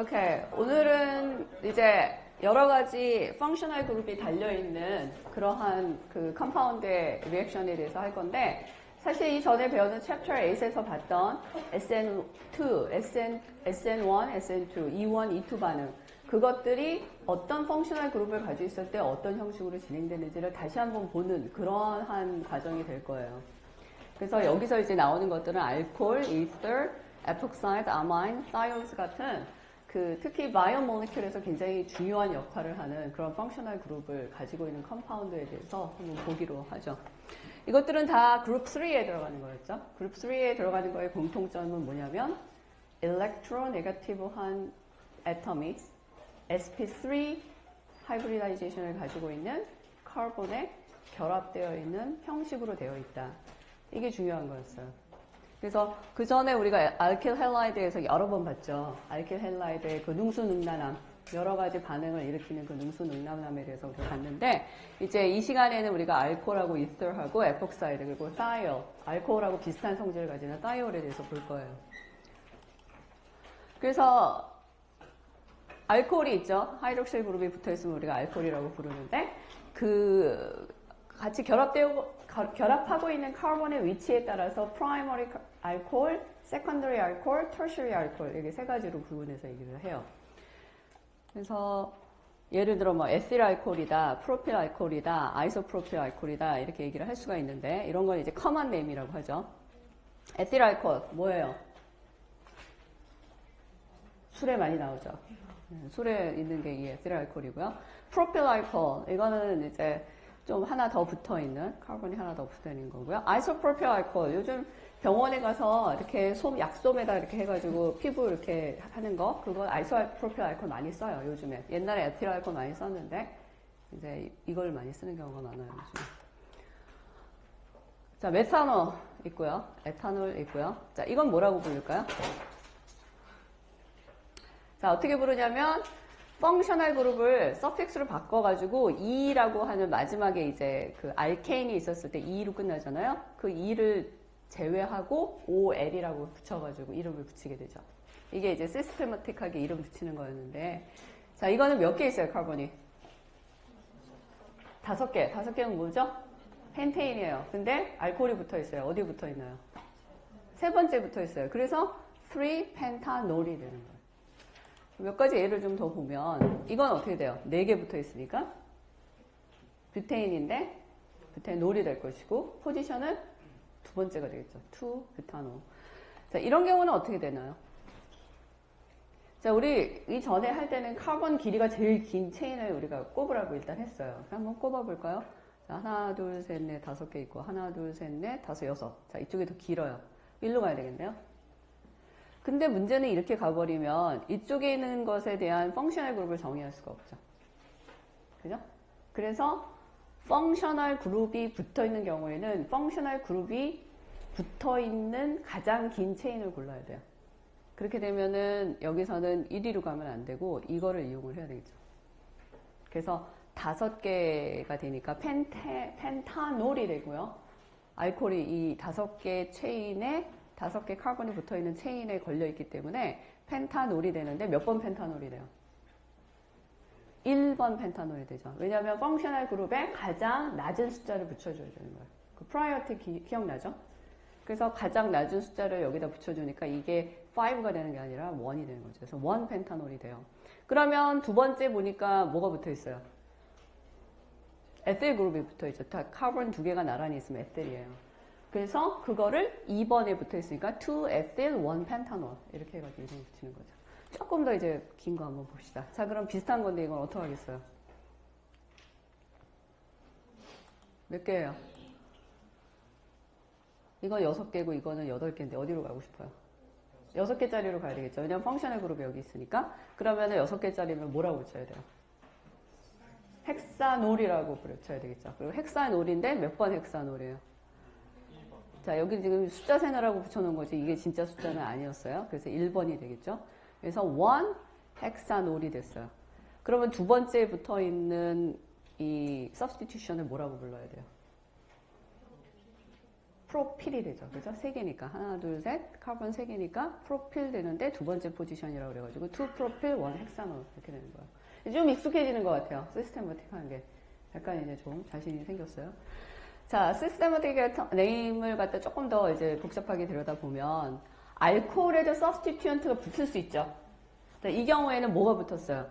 오케이. 오늘은 이제 여러 가지 펑셔널 그룹이 달려있는 그러한 그 컴파운드의 리액션에 대해서 할 건데, 사실 이전에 배우는 챕터 8에서 봤던 SN2, SN1, SN2, E1, E2 반응, 그것들이 어떤 펑셔널 그룹을 가지고 있을 때 어떤 형식으로 진행되는지를 다시 한번 보는 그러한 과정이 될 거예요. 그래서 여기서 이제 나오는 것들은 알코올, 이터, 에폭사이드, 아마인, 사이온스 같은 특히 바이오모레큘에서 굉장히 중요한 역할을 하는 그런 펑셔널 그룹을 가지고 있는 컴파운드에 대해서 한번 보기로 하죠. 이것들은 다 그룹 3에 들어가는 거였죠. 그룹 3에 들어가는 거의 공통점은 뭐냐면 일렉트로네거티브한 애텀이 sp3 하이브리다이제이션을 가지고 있는 카본에 결합되어 있는 형식으로 되어 있다. 이게 중요한 거였어요. 그래서 그 전에 우리가 알킬 헬라이드에서 여러 번 봤죠. 알킬 헬라이드의 그 능수능란함, 여러 가지 반응을 일으키는 그 능수능란함에 대해서 우리가 봤는데, 이제 이 시간에는 우리가 알코올하고 이터하고 에폭사이드 그리고 사이올, 알코올하고 비슷한 성질을 가지는 사이올에 대해서 볼 거예요. 그래서 알코올이 있죠. 하이드록실 그룹이 붙어있으면 우리가 알코올이라고 부르는데, 같이 결합하고 있는 카본의 위치에 따라서 프라이머리 알코올, 세컨더리 알코올, 터셔리 알코올, 이렇게 세 가지로 구분해서 얘기를 해요. 그래서 예를 들어 뭐 에틸 알코올이다, 프로필 알코올이다, 아이소프로필 알코올이다 이렇게 얘기를 할 수가 있는데, 이런 건 이제 커먼 네임이라고 하죠. 에틸 알코올 뭐예요? 술에 많이 나오죠. 술에 있는 게 이 에틸 알코올이고요. 프로필 알코올 이거는 이제 좀 하나 더 붙어있는, 카본이 하나 더 붙어있는 거고요. 아이소프로필 알코올, 요즘 병원에 가서 이렇게 약솜에다 이렇게 해가지고 피부 이렇게 하는 거, 그거 아이소프로필 알코올 많이 써요, 요즘에. 옛날에 에틸 알코올 많이 썼는데, 이제 이걸 많이 쓰는 경우가 많아요, 요즘. 자, 메탄올 있고요. 에탄올 있고요. 자, 이건 뭐라고 부를까요? 자, 어떻게 부르냐면, 펑셔널 그룹을 서픽스로 바꿔가지고 E라고 하는 마지막에 이제 그 알케인이 있었을 때 E로 끝나잖아요. 그 E를 제외하고 OL이라고 붙여가지고 이름을 붙이게 되죠. 이게 이제 시스테마틱하게 이름 붙이는 거였는데, 자, 이거는 몇 개 있어요, 카본이? 5개. 5개는 뭐죠? 펜테인이에요. 근데 알코올이 붙어 있어요. 어디 붙어 있나요? 세 번째 붙어 있어요. 그래서 3펜타놀이 되는 거예요. 몇 가지 예를 좀 더 보면, 이건 어떻게 돼요? 4개 붙어 있으니까 뷰테인인데 뷰테놀이 될 것이고, 포지션은 두 번째가 되겠죠. 2뷰타놀. 자, 이런 경우는 어떻게 되나요? 자, 우리 이전에 할 때는 카본 길이가 제일 긴 체인을 우리가 꼽으라고 일단 했어요. 한번 꼽아볼까요? 자, 하나, 둘, 셋, 넷, 5개 있고, 하나, 둘, 셋, 넷, 5, 6. 자, 이쪽이 더 길어요. 일로 가야 되겠네요. 근데 문제는 이렇게 가버리면 이쪽에 있는 것에 대한 펑셔널 그룹을 정의할 수가 없죠. 그죠? 그래서 펑셔널 그룹이 붙어 있는 경우에는 펑셔널 그룹이 붙어 있는 가장 긴 체인을 골라야 돼요. 그렇게 되면은 여기서는 1위로 가면 안 되고 이거를 이용을 해야 되겠죠. 그래서 5개가 되니까 펜타놀이 되고요. 알코올이 이 5개 체인에 5개 카본이 붙어있는 체인에 걸려있기 때문에 펜타놀이 되는데 몇 번 펜타놀이 돼요? 1번 펜타놀이 되죠. 왜냐하면 펑셔널 그룹에 가장 낮은 숫자를 붙여줘야 되는 거예요. 그 프라이어티 기억나죠? 그래서 가장 낮은 숫자를 여기다 붙여주니까 이게 5가 되는 게 아니라 1이 되는 거죠. 그래서 1 펜타놀이 돼요. 그러면 두 번째 보니까 뭐가 붙어있어요? 에틸 그룹이 붙어있죠. 다 카본 2개가 나란히 있으면 에틸이에요. 그래서 그거를 2번에 붙어 있으니까 2에틸 1펜타놀 이렇게 해가지고 이름을 붙이는 거죠. 조금 더 이제 긴 거 한번 봅시다. 자, 그럼 비슷한 건데 이건 어떻게 하겠어요? 몇 개예요? 이건 6개고 이거는 8개인데 어디로 가고 싶어요? 6개짜리로 가야 되겠죠. 왜냐면 펑셔널 그룹이 여기 있으니까. 그러면은 6개짜리면 뭐라고 붙여야 돼요? 헥사놀이라고 붙여야 되겠죠. 그리고 헥사놀인데 몇 번 헥사놀이에요? 자, 여기 지금 숫자 세느라고 붙여놓은 거지 이게 진짜 숫자는 아니었어요. 그래서 1번이 되겠죠. 그래서 1 헥사놀이 됐어요. 그러면 두 번째에 붙어있는 이 substitution을 뭐라고 불러야 돼요? 프로필이 되죠. 그죠? 3개니까. 하나, 둘, 셋. 카본 3개니까 프로필 되는데 두 번째 포지션이라고 그래가지고 2 프로필, 1 헥사놀 이렇게 되는 거예요. 좀 익숙해지는 것 같아요. 시스테마틱 하는 게. 약간 이제 좀 자신이 생겼어요. 자, 시스테마틱 네임을 갖다 조금 더 이제 복잡하게 들여다보면 알코올에도 서브스티튜언트가 붙을 수 있죠. 자, 이 경우에는 뭐가 붙었어요?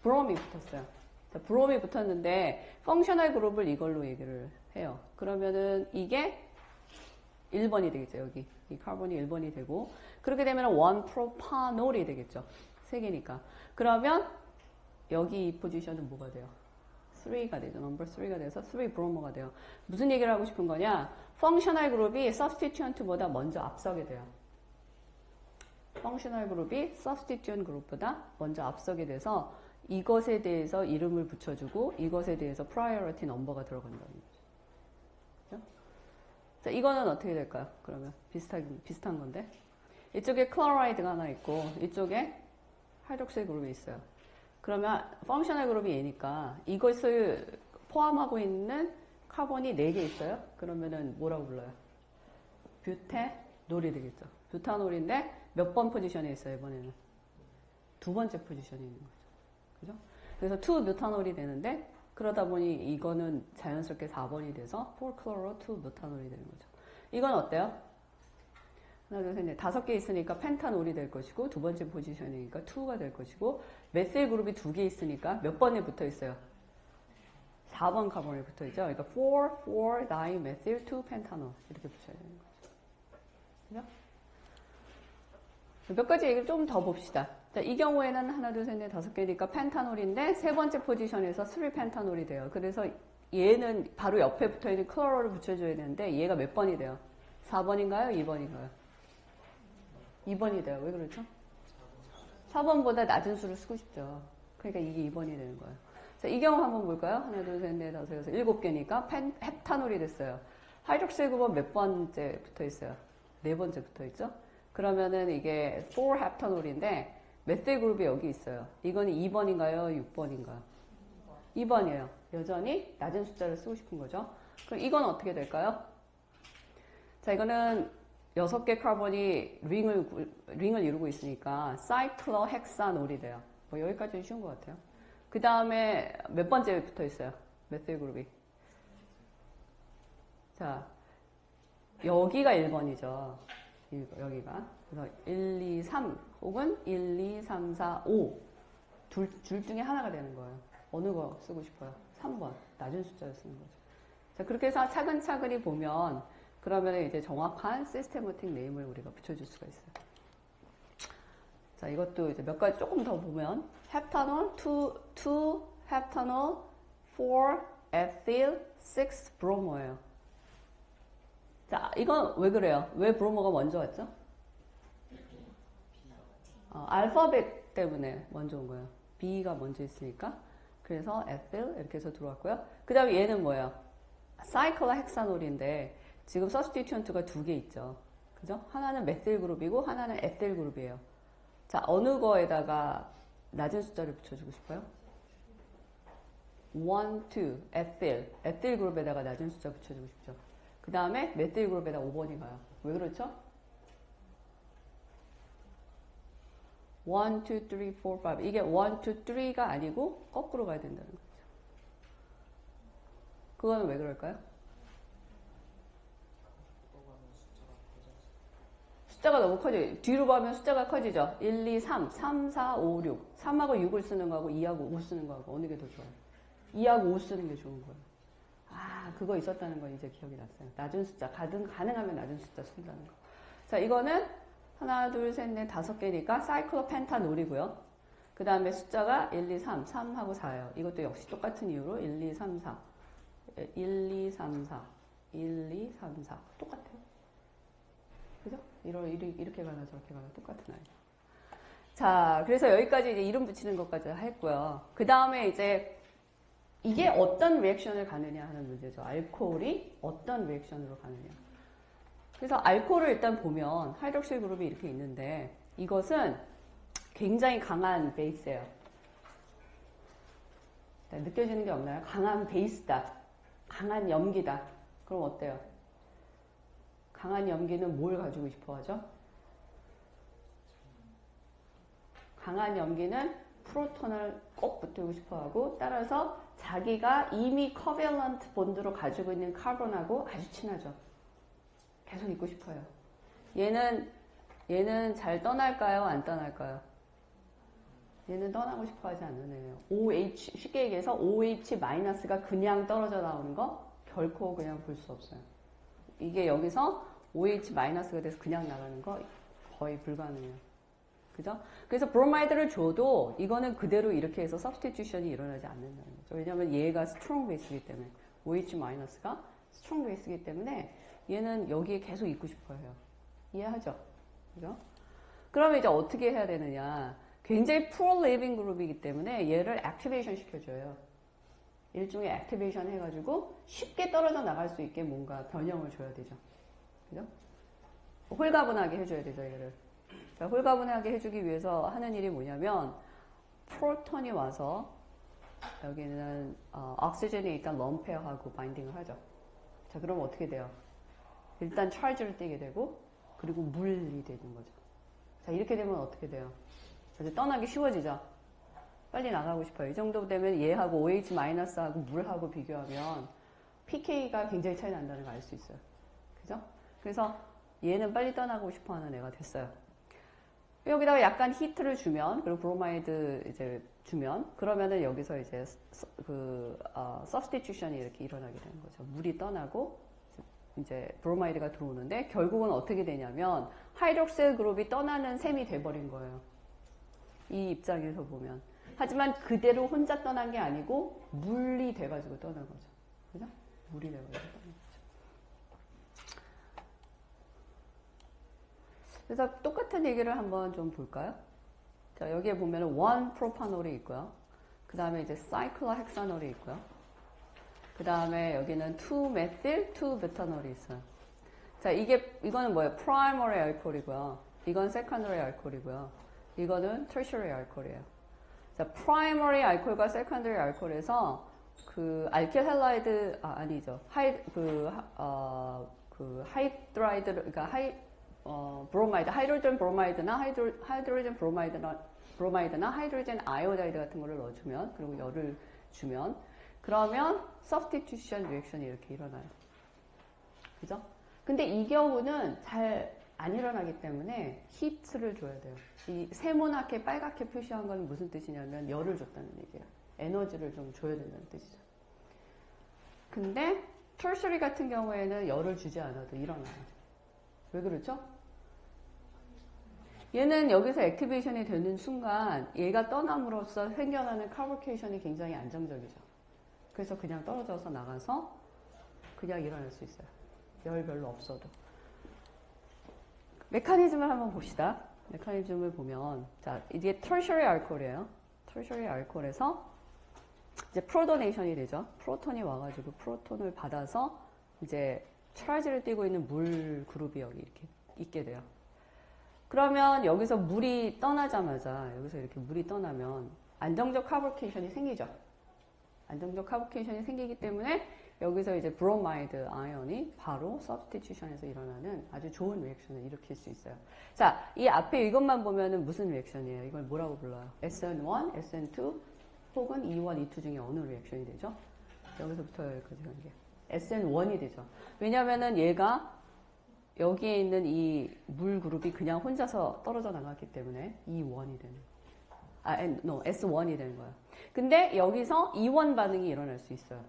브롬이 붙었어요. 자, 브롬이 붙었는데 펑셔널 그룹을 이걸로 얘기를 해요. 그러면은 이게 1번이 되겠죠. 여기 이 카본이 1번이 되고 그렇게 되면 1프로파놀이 되겠죠. 3개니까. 그러면 여기 이 포지션은 뭐가 돼요? 3가 되죠. 넘버 3가 돼서 3 브로모가 돼요. 무슨 얘기를 하고 싶은 거냐? 펑셔널 그룹이 서브스티튜언트보다 먼저 앞서게 돼요. 펑셔널 그룹이 서브스티튜언트 그룹보다 먼저 앞서게 돼서 이것에 대해서 이름을 붙여주고 이것에 대해서 프라이어리티 넘버가 들어간다는 거죠. 그렇죠? 자, 이거는 어떻게 될까요? 그러면 비슷한 건데 이쪽에 클로라이드가 하나 있고 이쪽에 하이드록실 그룹이 있어요. 그러면 펑셔널 그룹이 얘니까 이것을 포함하고 있는 카본이 4개 있어요. 그러면은 뭐라고 불러요? 뷰테놀이 되겠죠. 뷰타놀인데 몇 번 포지션에 있어요, 이번에는? 2번째 포지션에 있는 거죠. 그죠? 그래서 2뷰타놀이 되는데 그러다 보니 이거는 자연스럽게 4번이 돼서 4클로로 2뷰타놀이 되는 거죠. 이건 어때요? 하나, 둘, 셋, 넷. 5개 있으니까 펜타놀이 될 것이고 두 번째 포지션이니까 2가 될 것이고 메실 그룹이 2개 있으니까 몇 번에 붙어 있어요? 4번 카본에 붙어 있죠. 그러니까 4, 다이메틸, 2 펜타놀 이렇게 붙여야 되는 거죠. 그죠? 몇 가지 얘기를 좀 더 봅시다. 자, 이 경우에는 하나, 둘, 셋, 넷, 5개니까 펜타놀인데 세 번째 포지션에서 3 펜타놀이 돼요. 그래서 얘는 바로 옆에 붙어 있는 클로로를 붙여줘야 되는데 얘가 몇 번이 돼요? 4번인가요? 2번인가요? 2번이 돼요. 왜 그렇죠? 4번보다 낮은 수를 쓰고 싶죠. 그러니까 이게 2번이 되는 거예요. 자, 이 경우 한번 볼까요? 하나, 둘, 셋, 넷, 다섯, 여섯, 7개니까 헵타놀이 됐어요. 하이드록실 그룹은 몇 번째 붙어 있어요? 4번째 붙어 있죠? 그러면은 이게 4 헵타놀인데 메틸 그룹이 여기 있어요. 이거는 2번인가요? 6번인가요? 2번이에요. 여전히 낮은 숫자를 쓰고 싶은 거죠. 그럼 이건 어떻게 될까요? 자, 이거는 6개 카본이 링을 이루고 있으니까 사이클로헥사놀이 돼요. 뭐 여기까지는 쉬운 것 같아요. 그 다음에 몇 번째 붙어 있어요? 메틸 그룹이. 자, 여기가 1번이죠. 여기가. 그래서 1, 2, 3 혹은 1, 2, 3, 4, 5 둘 중에 하나가 되는 거예요. 어느 거 쓰고 싶어요? 3번. 낮은 숫자를 쓰는 거죠. 자, 그렇게 해서 차근차근히 보면 그러면 이제 정확한 시스테마틱 네임을 우리가 붙여줄 수가 있어요. 자, 이것도 이제 몇 가지 조금 더 보면 헵타놀, 2 헵타놀, 4 에틸, 6 브로모예요. 자, 이건 왜 그래요? 왜 브로모가 먼저 왔죠? 알파벳 때문에 먼저 온 거예요. B가 먼저 있으니까. 그래서 에틸 이렇게 해서 들어왔고요. 그 다음에 얘는 뭐예요? 사이클로헥사놀인데 지금 서브스티튜언트가 2개 있죠. 그죠? 하나는 메틸 그룹이고 하나는 에틸 그룹이에요. 자, 어느 거에다가 낮은 숫자를 붙여주고 싶어요? 1, 2, 에틸. 에틸 그룹에다가 낮은 숫자 붙여주고 싶죠. 그 다음에 메틸 그룹에다 5번이 가요. 왜 그렇죠? 1, 2, 3, 4, 5. 이게 1, 2, 3가 아니고 거꾸로 가야 된다는 거죠. 그건 왜 그럴까요? 숫자가 너무 커져요. 뒤로 가면 숫자가 커지죠. 1, 2, 3, 3, 4, 5, 6. 3하고 6을 쓰는 거하고 2하고 5 쓰는 거하고 어느 게 더 좋아요? 2하고 5 쓰는 게 좋은 거예요. 아, 그거 있었다는 건 이제 기억이 났어요. 낮은 숫자, 가능하면 낮은 숫자 쓴다는 거. 자, 이거는 하나, 둘, 셋, 넷, 5개니까 사이클로펜타놀이고요. 그 다음에 숫자가 1, 2, 3, 3하고 4예요. 이것도 역시 똑같은 이유로 1, 2, 3, 4. 1, 2, 3, 4. 1, 2, 3, 4. 똑같아요. 그죠? 이렇게 가나 저렇게 가나 똑같은 아이. 자, 그래서 여기까지 이제 이름 붙이는 것까지 했고요. 그 다음에 이제 이게 어떤 리액션을 가느냐 하는 문제죠. 알코올이 어떤 리액션으로 가느냐. 그래서 알코올을 일단 보면 하이드록실 그룹이 이렇게 있는데 이것은 굉장히 강한 베이스예요. 느껴지는 게 없나요? 강한 베이스다. 강한 염기다. 그럼 어때요? 강한 염기는 뭘 가지고 싶어 하죠? 강한 염기는 프로톤을 꼭 붙이고 싶어 하고, 따라서 자기가 이미 커밸런트 본드로 가지고 있는 카본하고 아주 친하죠. 계속 있고 싶어요. 얘는 잘 떠날까요? 안 떠날까요? 얘는 떠나고 싶어 하지 않는 애예요. OH, 쉽게 얘기해서 OH-가 그냥 떨어져 나오는 거 결코 그냥 볼 수 없어요. 이게 여기서 OH-가 돼서 그냥 나가는 거 거의 불가능해요. 그죠? 그래서 브로마이드를 줘도 이거는 그대로 이렇게 해서 서브스티튜션이 일어나지 않는다는 거죠. 왜냐하면 얘가 스트롱 베이스이기 때문에, OH-가 스트롱 베이스이기 때문에 얘는 여기에 계속 있고 싶어 해요. 이해하죠? 그죠? 그러면 이제 어떻게 해야 되느냐. 굉장히 프로 리빙 그룹이기 때문에 얘를 액티베이션 시켜줘요. 일종의 액티베이션 해가지고 쉽게 떨어져 나갈 수 있게 뭔가 변형을 줘야 되죠. 그죠? 홀가분하게 해줘야 되죠, 얘를. 자, 홀가분하게 해주기 위해서 하는 일이 뭐냐면, 프로톤이 와서 여기는 옥시전이 일단 럼페어하고 바인딩을 하죠. 자, 그럼 어떻게 돼요? 일단 찰지를 떼게 되고, 그리고 물이 되는 거죠. 자, 이렇게 되면 어떻게 돼요? 이제 떠나기 쉬워지죠? 빨리 나가고 싶어요. 이 정도 되면 얘하고 OH-하고 물하고 비교하면 pK가 굉장히 차이 난다는 걸 알 수 있어요. 그죠? 그래서 얘는 빨리 떠나고 싶어 하는 애가 됐어요. 여기다가 약간 히트를 주면, 그리고 브로마이드 이제 주면, 그러면은 여기서 이제 substitution이 이렇게 일어나게 되는 거죠. 물이 떠나고, 이제 브로마이드가 들어오는데, 결국은 어떻게 되냐면, 하이드록실 그룹이 떠나는 셈이 돼버린 거예요. 이 입장에서 보면. 하지만 그대로 혼자 떠난 게 아니고, 물이 돼가지고 떠난 거죠. 그죠? 물이 돼가지고 떠난 거죠. 그래서 똑같은 얘기를 한번 좀 볼까요? 자, 여기에 보면은 1프로파놀이 있고요. 그 다음에 이제 사이클로헥사놀이 있고요. 그 다음에 여기는 2메틸, 2베타놀이 있어요. 자, 이거는 뭐예요? 프라이머리 알코올이고요. 이건 세컨더리 알코올이고요. 이거는 터셔리 알코올이에요. 자, 프라이머리 알코올과 세컨더리 알코올에서 그 알킬 할라이드, 아니죠. 하이드라이드, 그러니까 브로마이드, 하이드로젠 브로마이드나 하이드로젠 브로마이드나 하이드로젠 아이오다이드 같은 거를 넣어주면, 그리고 열을 주면, 그러면 substitution 리액션이 이렇게 일어나요. 그죠? 근데 이 경우는 잘 안 일어나기 때문에 히트를 줘야 돼요. 이 세모나게 빨갛게 표시한 건 무슨 뜻이냐면 열을 줬다는 얘기예요. 에너지를 좀 줘야 된다는 뜻이죠. 근데 터셔리 같은 경우에는 열을 주지 않아도 일어나요. 왜 그렇죠? 얘는 여기서 액티베이션이 되는 순간 얘가 떠남으로써 생겨나는 카보케이션이 굉장히 안정적이죠. 그래서 그냥 떨어져서 나가서 그냥 일어날 수 있어요. 열 별로 없어도. 메커니즘을 한번 봅시다. 메커니즘을 보면, 자, 이게 터셔리 알코올이에요. 터셔리 알코올에서 이제 프로토네이션이 되죠. 프로톤이 와가지고 프로톤을 받아서 이제 차지를 띠고 있는 물 그룹이 여기 이렇게 있게 돼요. 그러면 여기서 물이 떠나자마자, 여기서 이렇게 물이 떠나면 안정적 카보케이션이 생기죠. 안정적 카보케이션이 생기기 때문에 여기서 이제 브로마이드 아이언이 바로 서브스티튜션에서 일어나는 아주 좋은 리액션을 일으킬 수 있어요. 자, 이 앞에 이것만 보면은 무슨 리액션이에요? 이걸 뭐라고 불러요? SN1, SN2 혹은 E1, E2 중에 어느 리액션이 되죠? 여기서부터 여기까지 가는 게 SN1이 되죠. 왜냐면은 얘가 여기에 있는 이 물 그룹이 그냥 혼자서 떨어져 나갔기 때문에 E1이 되는 S1이 되는 거예요. 근데 여기서 E1 반응이 일어날 수 있어요.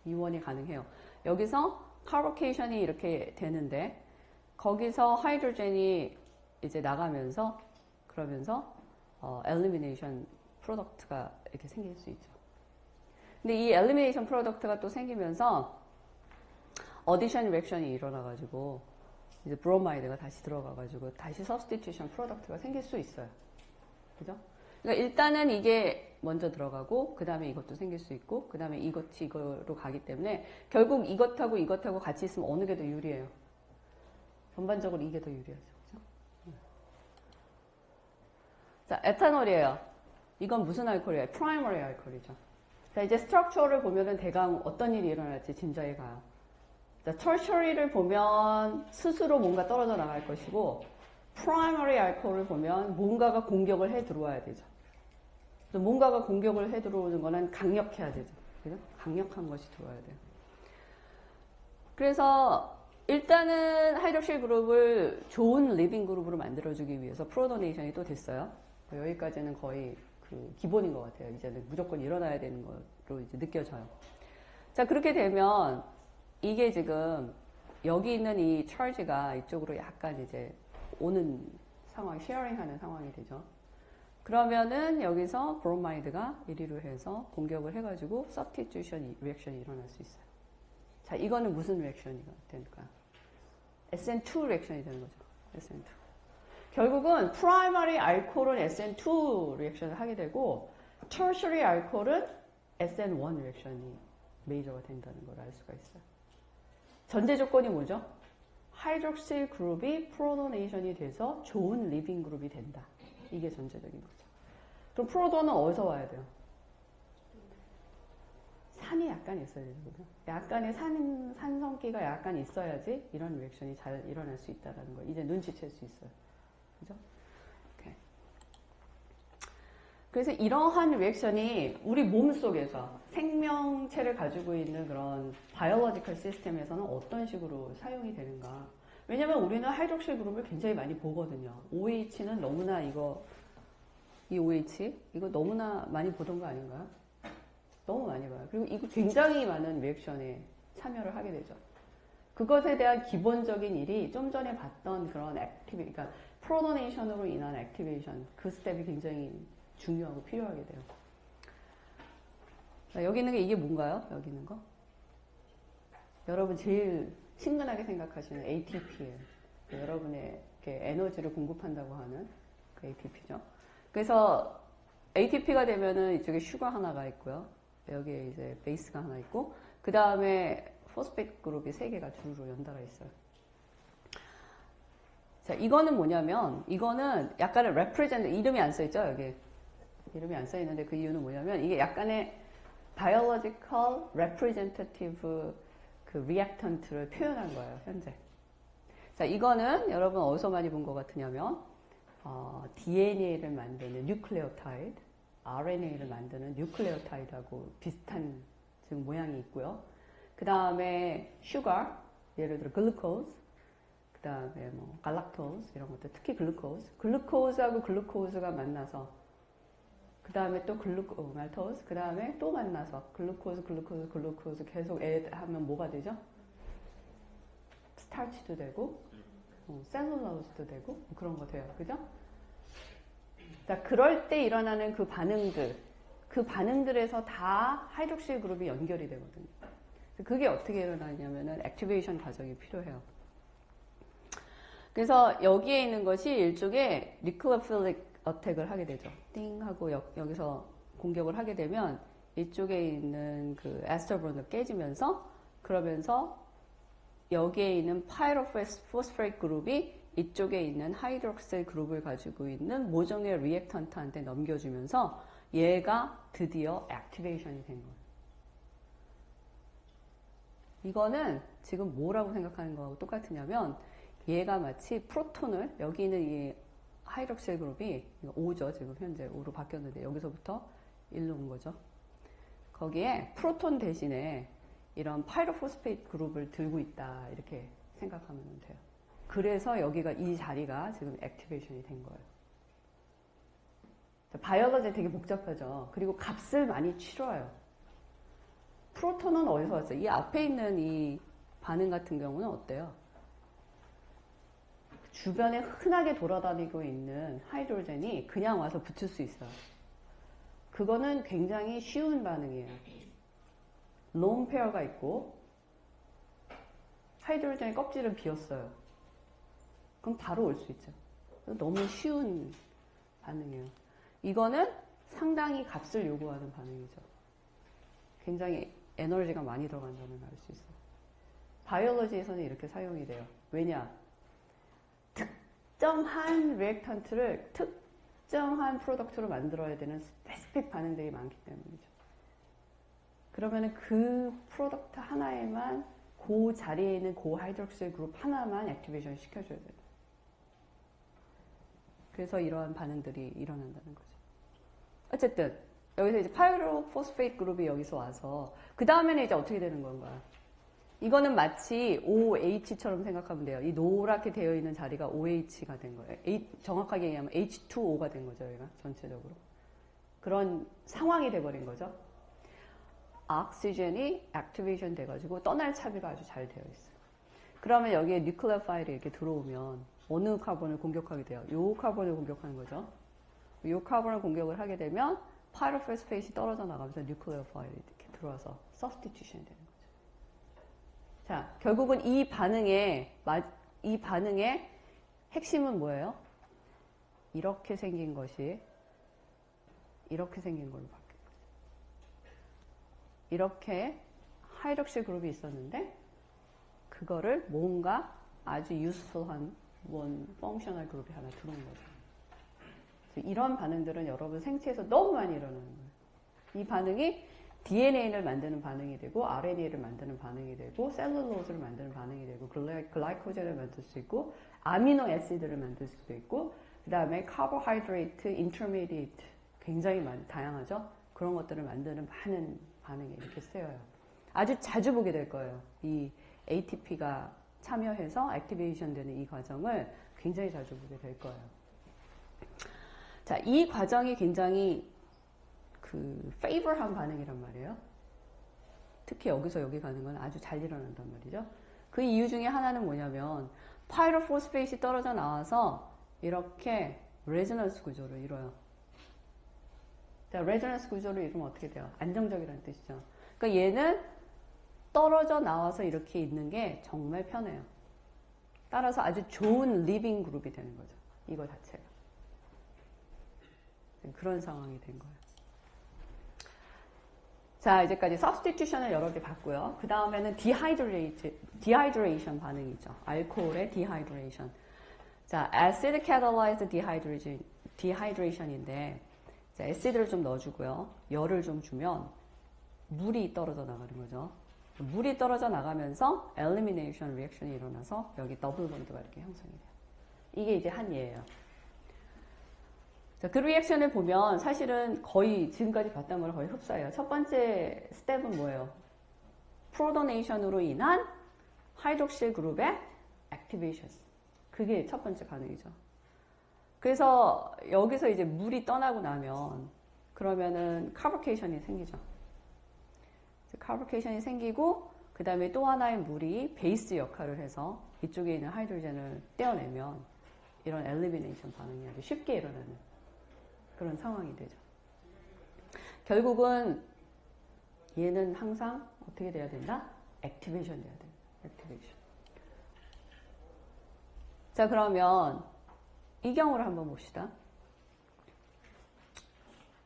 E1이 가능해요. 여기서 카보케이션이 이렇게 되는데 거기서 하이드로젠이 이제 나가면서 그러면서 엘리미네이션 프로덕트가 이렇게 생길 수 있죠. 근데 이 엘리미네이션 프로덕트가 또 생기면서 어디션 리액션이 일어나가지고 이제 브로마이드가 다시 들어가가지고 다시 서브스티튜션 프로덕트가 생길 수 있어요. 그죠? 그러니까 일단은 이게 먼저 들어가고 그 다음에 이것도 생길 수 있고 그 다음에 이것이 이거로 가기 때문에 결국 이것하고 같이 있으면 어느 게 더 유리해요? 전반적으로 이게 더 유리하죠. 그죠? 자, 에탄올이에요. 이건 무슨 알코올이에요? 프라이머리 알코올이죠. 자, 이제 스트럭처를 보면은 대강 어떤 일이 일어날지 짐작이 가요. 자, tertiary를 보면 스스로 뭔가 떨어져 나갈 것이고 primary alcohol을 보면 뭔가가 공격을 해 들어와야 되죠. 뭔가가 공격을 해 들어오는 거는 강력해야 되죠. 그죠? 강력한 것이 들어와야 돼요. 그래서 일단은 하이드록실 그룹을 좋은 리빙 그룹으로 만들어주기 위해서 프로토네이션이 또 됐어요. 여기까지는 거의 그 기본인 것 같아요. 이제는 무조건 일어나야 되는 것으로 이제 느껴져요. 자, 그렇게 되면 이게 지금 여기 있는 이 charge가 이쪽으로 약간 이제 오는 상황, 쉐어링하는 상황이 되죠. 그러면은 여기서 브로마이드가 1위로 해서 공격을 해가지고 substitution 리액션이 일어날 수 있어요. 자, 이거는 무슨 리액션이 될까요? SN2 리액션이 되는 거죠. SN2. 결국은 프라이머리 알코올은 SN2 리액션을 하게 되고 tertiary 알코올은 SN1 리액션이 메이저가 된다는 걸 알 수가 있어요. 전제 조건이 뭐죠? 하이드록실 그룹이 프로토네이션이 돼서 좋은 리빙 그룹이 된다. 이게 전제적인 거죠. 그럼 프로토는 어디서 와야 돼요? 산이 약간 있어야 되거든요. 약간의 산성기가 약간 있어야지 이런 리액션이 잘 일어날 수 있다는 걸 이제 눈치챌 수 있어요. 그죠? 오케이. 그래서 이러한 리액션이 우리 몸 속에서 생명체를 가지고 있는 그런 바이올로지컬 시스템에서는 어떤 식으로 사용이 되는가. 왜냐면 우리는 하이드록실 그룹을 굉장히 많이 보거든요. OH는 너무나 이 OH? 이거 너무나 많이 보던 거 아닌가요? 너무 많이 봐요. 그리고 이거 굉장히 많은 리액션에 참여를 하게 되죠. 그것에 대한 기본적인 일이 좀 전에 봤던 그런 그러니까 프로토네이션으로 인한 액티베이션, 그 스텝이 굉장히 중요하고 필요하게 돼요. 자, 여기 있는 게 이게 뭔가요? 여기 있는 거? 여러분 제일 친근하게 생각하시는 ATP예요. 여러분의 에너지를 공급한다고 하는 그 ATP죠. 그래서 ATP가 되면은 이쪽에 슈가 하나가 있고요. 여기에 이제 베이스가 하나 있고, 그 다음에 포스페이트 그룹이 3개가 주르르 연달아 있어요. 자, 이거는 뭐냐면, 이거는 약간의 represent, 이름이 안 써있죠, 여기. 이름이 안 써있는데 그 이유는 뭐냐면, 이게 약간의 biological representative 그 reactant를 표현한 거예요, 현재. 자, 이거는 여러분 어디서 많이 본 것 같으냐면, DNA를 만드는 뉴클레오타이드, RNA를 만드는 뉴클레오타이드하고 비슷한 지금 모양이 있고요. 그 다음에 슈가, 예를 들어 글루코즈, 그 다음에 뭐 갈락토즈 이런 것들, 특히 글루코즈하고 글루코즈가 만나서, 그 다음에 또 말토즈, 그 다음에 또 만나서 글루코즈 계속 하면 뭐가 되죠? 스타치도 되고, 셀룰로즈도 되고 그런 거 돼요. 그죠? 자, 그럴 때 일어나는 그 반응들에서 다 하이드록실 그룹이 연결이 되거든요. 그게 어떻게 일어나냐면은 액티베이션 과정이 필요해요. 그래서 여기에 있는 것이 일종의 리클로필릭 어택을 하게 되죠. 띵 하고 여기서 공격을 하게 되면 이쪽에 있는 그 에스터브론이 깨지면서, 그러면서 여기에 있는 파이로포스페이트 그룹이 이쪽에 있는 하이드록실 그룹을 가지고 있는 모종의 리액턴트한테 넘겨주면서 얘가 드디어 액티베이션이 된 거예요. 이거는 지금 뭐라고 생각하는 거하고 똑같으냐면, 얘가 마치 프로톤을, 여기 있는 이 하이드록실 그룹이 5죠. 지금 현재 5로 바뀌었는데 여기서부터 1로 온 거죠. 거기에 프로톤 대신에 이런 파이로포스페이트 그룹을 들고 있다, 이렇게 생각하면 돼요. 그래서 여기가, 이 자리가 지금 액티베이션이 된 거예요. 바이올로지 되게 복잡하죠. 그리고 값을 많이 치러요. 프로톤은 어디서 왔어요? 이 앞에 있는 이 반응 같은 경우는 어때요? 주변에 흔하게 돌아다니고 있는 하이드로젠이 그냥 와서 붙을 수 있어요. 그거는 굉장히 쉬운 반응이에요. 론 페어가 있고 하이드로젠의 껍질은 비었어요. 그럼 바로 올 수 있죠. 너무 쉬운 반응이에요. 이거는 상당히 값을 요구하는 반응이죠. 굉장히 에너지가 많이 들어간다는 걸 알 수 있어요. 바이올로지에서는 이렇게 사용이 돼요. 왜냐? 특정한 리액턴트를 특정한 프로덕트로 만들어야 되는 스페시픽 반응들이 많기 때문이죠. 그러면은 그 프로덕트 하나에만 그 자리에 있는 그 하이드록실 그룹 하나만 액티베이션 시켜줘야 돼요. 그래서 이러한 반응들이 일어난다는 거죠. 어쨌든 여기서 이제 파이로포스페이트 그룹이 여기서 와서 그 다음에는 이제 어떻게 되는 건가요? 이거는 마치 OH처럼 생각하면 돼요. 이 노랗게 되어 있는 자리가 OH가 된 거예요. 정확하게 얘기하면 H2O가 된 거죠. 얘가 전체적으로. 그런 상황이 돼버린 거죠. 오xygen이 액티베이션 돼가지고 떠날 차비가 아주 잘 되어 있어요. 그러면 여기에 뉴클레어 파일이 이렇게 들어오면 어느 카본을 공격하게 돼요? 요 카본을 공격하는 거죠. 요 카본을 공격을 하게 되면 파이로포스페이트가 떨어져 나가면서 뉴클레어 파일이 이렇게 들어와서 서스티튜션이 되는 거죠. 자, 결국은 이 반응의 핵심은 뭐예요? 이렇게 생긴 것이 이렇게 생긴 걸로 바뀐 거죠. 이렇게 하이드록실 그룹이 있었는데 그거를 뭔가 아주 유스풀한 펑셔널 그룹이 하나 들어온 거죠. 그래서 이런 반응들은 여러분 생체에서 너무 많이 일어나는 거예요. 이 반응이 DNA를 만드는 반응이 되고 RNA를 만드는 반응이 되고 셀룰로즈를 만드는 반응이 되고 글라이코젠을 만들 수 있고 아미노 애시드를 만들 수도 있고 그 다음에 카보하이드레이트, 인터미디에이트 굉장히 많이 다양하죠. 그런 것들을 만드는 많은 반응이 이렇게 쓰여요. 아주 자주 보게 될 거예요. 이 ATP가 참여해서 액티베이션 되는 이 과정을 굉장히 자주 보게 될 거예요. 자, 이 과정이 굉장히 favor한 반응이란 말이에요. 특히 여기서 여기 가는 건 아주 잘 일어난단 말이죠. 그 이유 중에 하나는 뭐냐면 파이로포스페이트가 떨어져 나와서 이렇게 레저넌스 구조를 이뤄요. 자, 레저넌스 구조를 이루면 어떻게 돼요? 안정적이라는 뜻이죠. 그러니까 얘는 떨어져 나와서 이렇게 있는 게 정말 편해요. 따라서 아주 좋은 리빙 그룹이 되는 거죠. 이거 자체가. 그런 상황이 된 거예요. 자, 이제까지 substitution을 여러 개 봤고요. 그 다음에는 dehydration 반응이죠. 알코올의 dehydration. 자, acid catalyzed dehydration인데, 자, 애시드를 좀 넣어주고요. 열을 좀 주면 물이 떨어져 나가는 거죠. 물이 떨어져 나가면서 elimination 리액션이 일어나서 여기 더블 본드가 이렇게 형성이 돼요. 이게 이제 한 예예요. 자, 그 리액션을 보면 사실은 거의 지금까지 봤던 거랑 거의 흡사해요. 첫 번째 스텝은 뭐예요? 프로토네이션으로 인한 하이드록실 그룹의 액티베이션. 그게 첫 번째 반응이죠. 그래서 여기서 이제 물이 떠나고 나면 그러면은 카보케이션이 생기죠. 카보케이션이 생기고 그 다음에 또 하나의 물이 베이스 역할을 해서 이쪽에 있는 하이드로젠을 떼어내면 이런 엘리미네이션 반응이 아주 쉽게 일어나는 그런 상황이 되죠. 결국은 얘는 항상 어떻게 돼야 된다? 액티베이션 돼야 돼요. 액티베이션. 자, 그러면 이 경우를 한번 봅시다.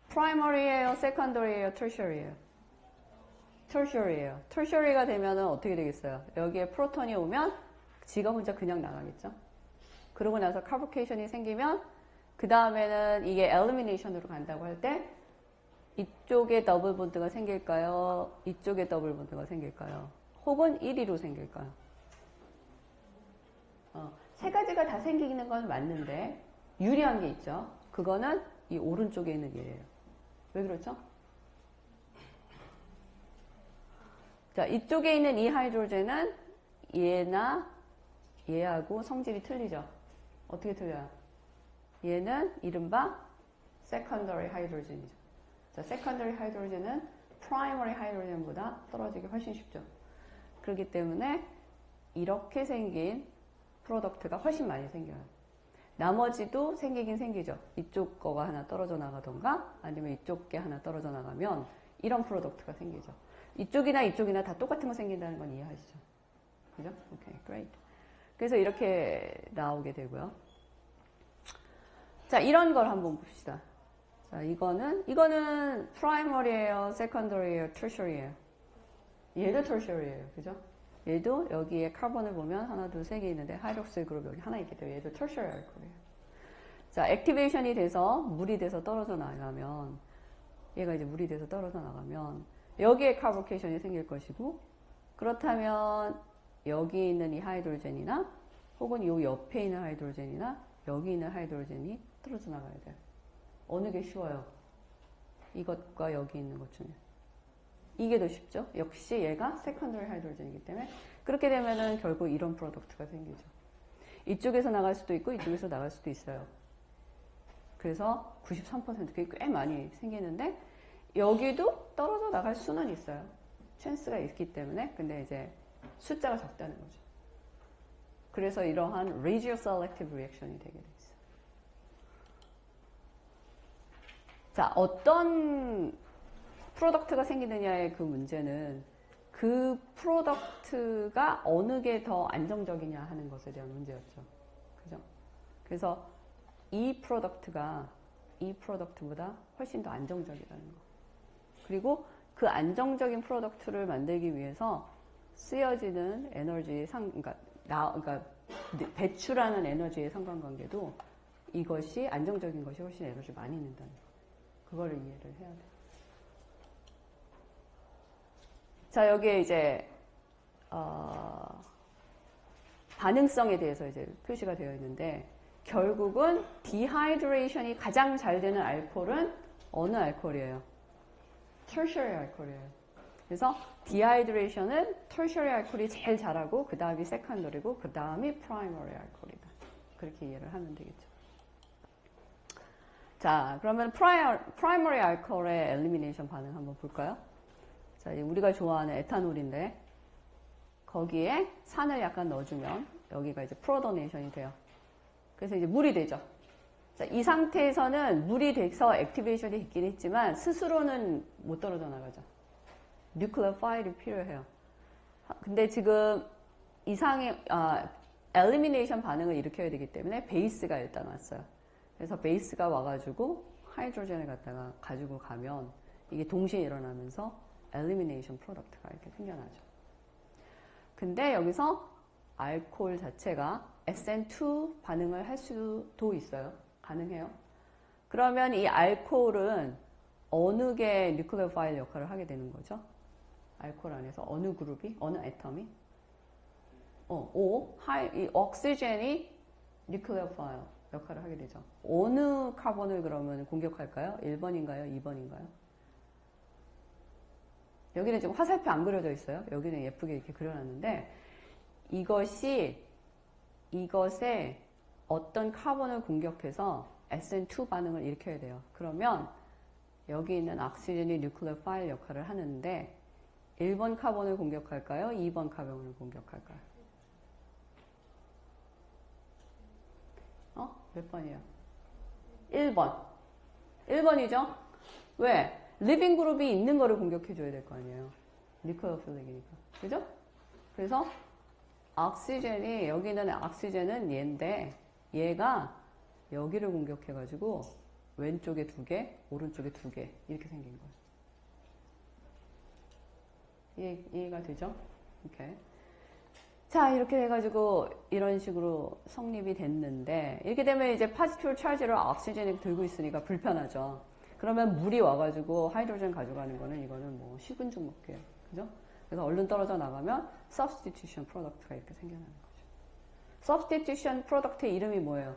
프라이머리예요, 세컨더리예요, 터셔리예요? 터셔리예요. 터셔리가 되면은 어떻게 되겠어요? 여기에 프로톤이 오면 지가 혼자 그냥 나가겠죠. 그러고 나서 카보케이션이 생기면 그 다음에는 이게 엘리미네이션으로 간다고 할 때 이쪽에 더블 본드가 생길까요? 이쪽에 더블 본드가 생길까요? 혹은 1위로 생길까요? 세 가지가 다 생기는 건 맞는데 유리한 게 있죠. 그거는 이 오른쪽에 있는 얘예요. 왜 그렇죠? 자, 이쪽에 있는 이 하이드로젠은 얘나 얘하고 성질이 틀리죠. 어떻게 틀려요? 얘는 이른바 secondary 하이드로젠이죠. 자, secondary 하이드로젠은 primary 하이드로젠보다 떨어지기 훨씬 쉽죠. 그렇기 때문에 이렇게 생긴 프로덕트가 훨씬 많이 생겨요. 나머지도 생기긴 생기죠. 이쪽 거가 하나 떨어져 나가던가 아니면 이쪽 게 하나 떨어져 나가면 이런 프로덕트가 생기죠. 이쪽이나 다 똑같은 거 생긴다는 건 이해하시죠? 그죠? 오케이, great. 그래서 이렇게 나오게 되고요. 자, 이런 걸 한번 봅시다. 자, 이거는 primary예요, secondary예요, tertiary예요. 얘도 tertiary예요. 그죠? 얘도 여기에 카본을 보면 하나, 둘, 세 개 있는데 하이드록실 그룹 여기 하나 있기 때문에 얘도 tertiary 알코올이에요. 자, 액티베이션이 돼서 물이 돼서 떨어져 나가면 얘가 이제 물이 돼서 떨어져 나가면 여기에 카보케이션이 생길 것이고 그렇다면 여기 있는 이 하이드로젠이나 혹은 이 옆에 있는 하이드로젠이나 여기 있는 하이드로젠이 떨어져 나가야 돼요. 어느 게 쉬워요? 이것과 여기 있는 것 중에. 이게 더 쉽죠? 역시 얘가 세컨더리 하이드로젠이기 때문에 그렇게 되면은 결국 이런 프로덕트가 생기죠. 이쪽에서 나갈 수도 있고 이쪽에서 나갈 수도 있어요. 그래서 93% 그게 꽤 많이 생기는데 여기도 떨어져 나갈 수는 있어요. 찬스가 있기 때문에. 근데 이제 숫자가 적다는 거죠. 그래서 이러한 radio selective reaction이 되게 돼 있어요. 자, 어떤 프로덕트가 생기느냐의 그 문제는 그 프로덕트가 어느 게 더 안정적이냐 하는 것에 대한 문제였죠. 그죠? 그래서 이 프로덕트가 이 프로덕트보다 훨씬 더 안정적이라는 거. 그리고 그 안정적인 프로덕트를 만들기 위해서 쓰여지는 에너지 그러니까 배출하는 에너지의 상관관계도 이것이 안정적인 것이 훨씬 에너지를 많이 낸다는 거. 그거를 이해를 해야 돼요. 자, 여기에 이제 반응성에 대해서 이제 표시가 되어 있는데 결국은 디하이드레이션이 가장 잘 되는 알코올은 어느 알코올이에요? tertiary 알코올이에요. 그래서 디하이드레이션은 tertiary 알코올이 제일 잘하고 그 다음이 secondary고 그 다음이 primary 알코올이다. 그렇게 이해를 하면 되겠죠. 자, 그러면 primary 알코올의 엘리미네이션 반응 한번 볼까요? 자, 우리가 좋아하는 에탄올인데 거기에 산을 약간 넣어주면 여기가 이제 프로토네이션이 돼요. 그래서 이제 물이 되죠. 자, 이 상태에서는 물이 돼서 액티베이션이 있긴 했지만 스스로는 못 떨어져 나가죠. 뉴클레어 파일이 필요해요. 근데 지금 이상의 엘리미네이션 반응을 일으켜야 되기 때문에 베이스가 일단 왔어요. 그래서 베이스가 와가지고 하이드로젠을 갖다가 가지고 가면 이게 동시에 일어나면서 엘리미네이션 프로덕트가 이렇게 생겨나죠. 근데 여기서 알코올 자체가 SN2 반응을 할 수도 있어요. 가능해요. 그러면 이 알코올은 어느 게 뉴클레오 파일 역할을 하게 되는 거죠? 알코올 안에서 어느 그룹이? 어느 애텀이? 이 옥시젠이 뉴클레오 파일 역할을 하게 되죠. 어느 카본을 그러면 공격할까요? 1번인가요? 2번인가요? 여기는 지금 화살표 안 그려져 있어요. 여기는 예쁘게 이렇게 그려놨는데 이것에 어떤 카본을 공격해서 SN2 반응을 일으켜야 돼요. 그러면 여기 있는 옥시젠이 뉴클레오 파일 역할을 하는데 1번 카본을 공격할까요? 2번 카본을 공격할까요? 몇 번이에요? 1번. 1번이죠? 왜? 리빙 그룹이 있는 거를 공격해줘야 될 거 아니에요. 뉴클레오필릭이니까. 그죠? 그래서 옥시젠이, 여기 있는 옥시젠은 얘인데 얘가 여기를 공격해가지고 왼쪽에 2개, 오른쪽에 2개 이렇게 생긴 거예요. 이해가 되죠? 오케이. 자, 이렇게 해가지고 이런 식으로 성립이 됐는데 이렇게 되면 이제 파지티브 차지를 옥시젠이 들고 있으니까 불편하죠. 그러면 물이 와가지고 하이드로젠 가져가는 거는 이거는 뭐 식은 죽 먹기예요. 그죠? 그래서 얼른 떨어져 나가면 substitution product가 이렇게 생겨나는 거죠. substitution product의 이름이 뭐예요?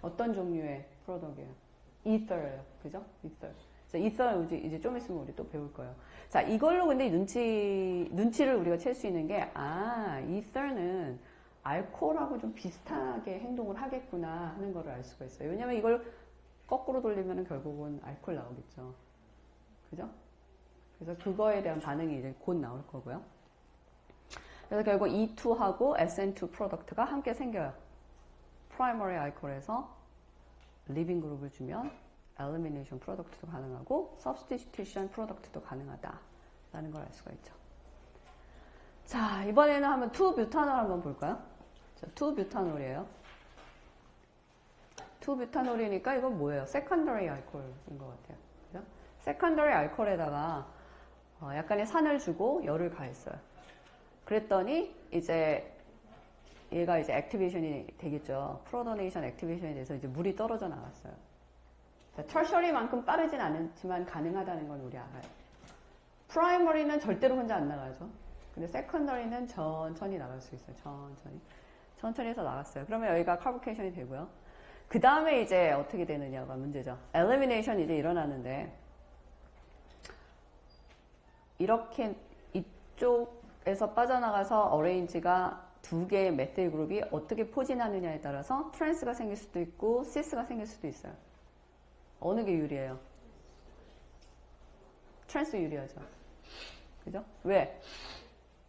어떤 종류의 프로덕트예요? ether예요. 그죠? ether. 자, ether 이제 좀 있으면 우리 또 배울 거예요. 자, 이걸로 근데 눈치를 우리가 챌 수 있는 게, ether는 알코올하고 좀 비슷하게 행동을 하겠구나 하는 거를 알 수가 있어요. 왜냐면 이걸 거꾸로 돌리면 결국은 알코올 나오겠죠. 그죠? 그래서 그거에 대한 반응이 이제 곧 나올 거고요. 그래서 결국 E2하고 SN2 프로덕트가 함께 생겨요. 프라이머리 알코올에서 리빙 그룹을 주면 엘리미네이션 프로덕트도 가능하고 서브스티튜션 프로덕트도 가능하다라는 걸 알 수가 있죠. 자, 이번에는 한번 2뷰타놀 한번 볼까요? 자, 2뷰타놀이에요. 2뷰타놀이니까 이건 뭐예요? 세컨더리 알코올인 것 같아요. 그죠? 세컨더리 알코올에다가 약간의 산을 주고 열을 가했어요. 그랬더니 이제 얘가 이제 액티베이션이 되겠죠. 프로토네이션 액티베이션이 돼서 이제 물이 떨어져 나갔어요. 자, 터셔리만큼 빠르진 않지만 가능하다는 건 우리 알아요. 프라이머리는 절대로 혼자 안 나가죠. 근데 세컨더리는 천천히 나갈 수 있어요. 천천히 해서 나갔어요. 그러면 여기가 카보케이션이 되고요. 그 다음에 이제 어떻게 되느냐가 문제죠. 엘리미네이션 이제 일어나는데 이렇게 이쪽에서 빠져나가서 어레인지가 두 개의 메틸 그룹이 어떻게 포진하느냐에 따라서 트랜스가 생길 수도 있고 시스가 생길 수도 있어요. 어느 게 유리해요? 트랜스 유리하죠. 그죠? 왜?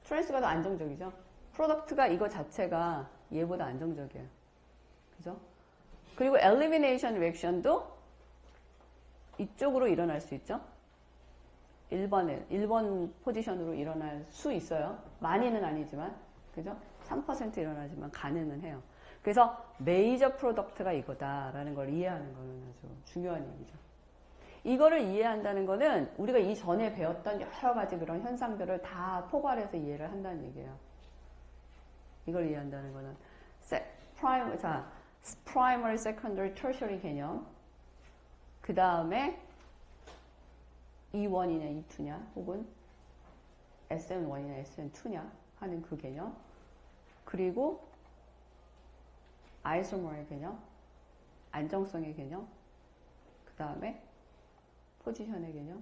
트랜스가 더 안정적이죠. 프로덕트가 이거 자체가 얘보다 안정적이에요. 그죠? 그리고 엘리미네이션 리액션도 이쪽으로 일어날 수 있죠. 1번 포지션으로 일어날 수 있어요. 많이는 아니지만, 그죠? 3% 일어나지만 가능은 해요. 그래서 메이저 프로덕트가 이거다라는 걸 이해하는 거는 아주 중요한 얘기죠. 이거를 이해한다는 거는 우리가 이전에 배웠던 여러 가지 그런 현상들을 다 포괄해서 이해를 한다는 얘기예요. 이걸 이해한다는 거는 primary, secondary, tertiary 개념, 그 다음에 E1이냐 E2냐 혹은 SN1이냐 SN2냐 하는 그 개념, 그리고 아이소머의 개념, 안정성의 개념, 그 다음에 포지션의 개념,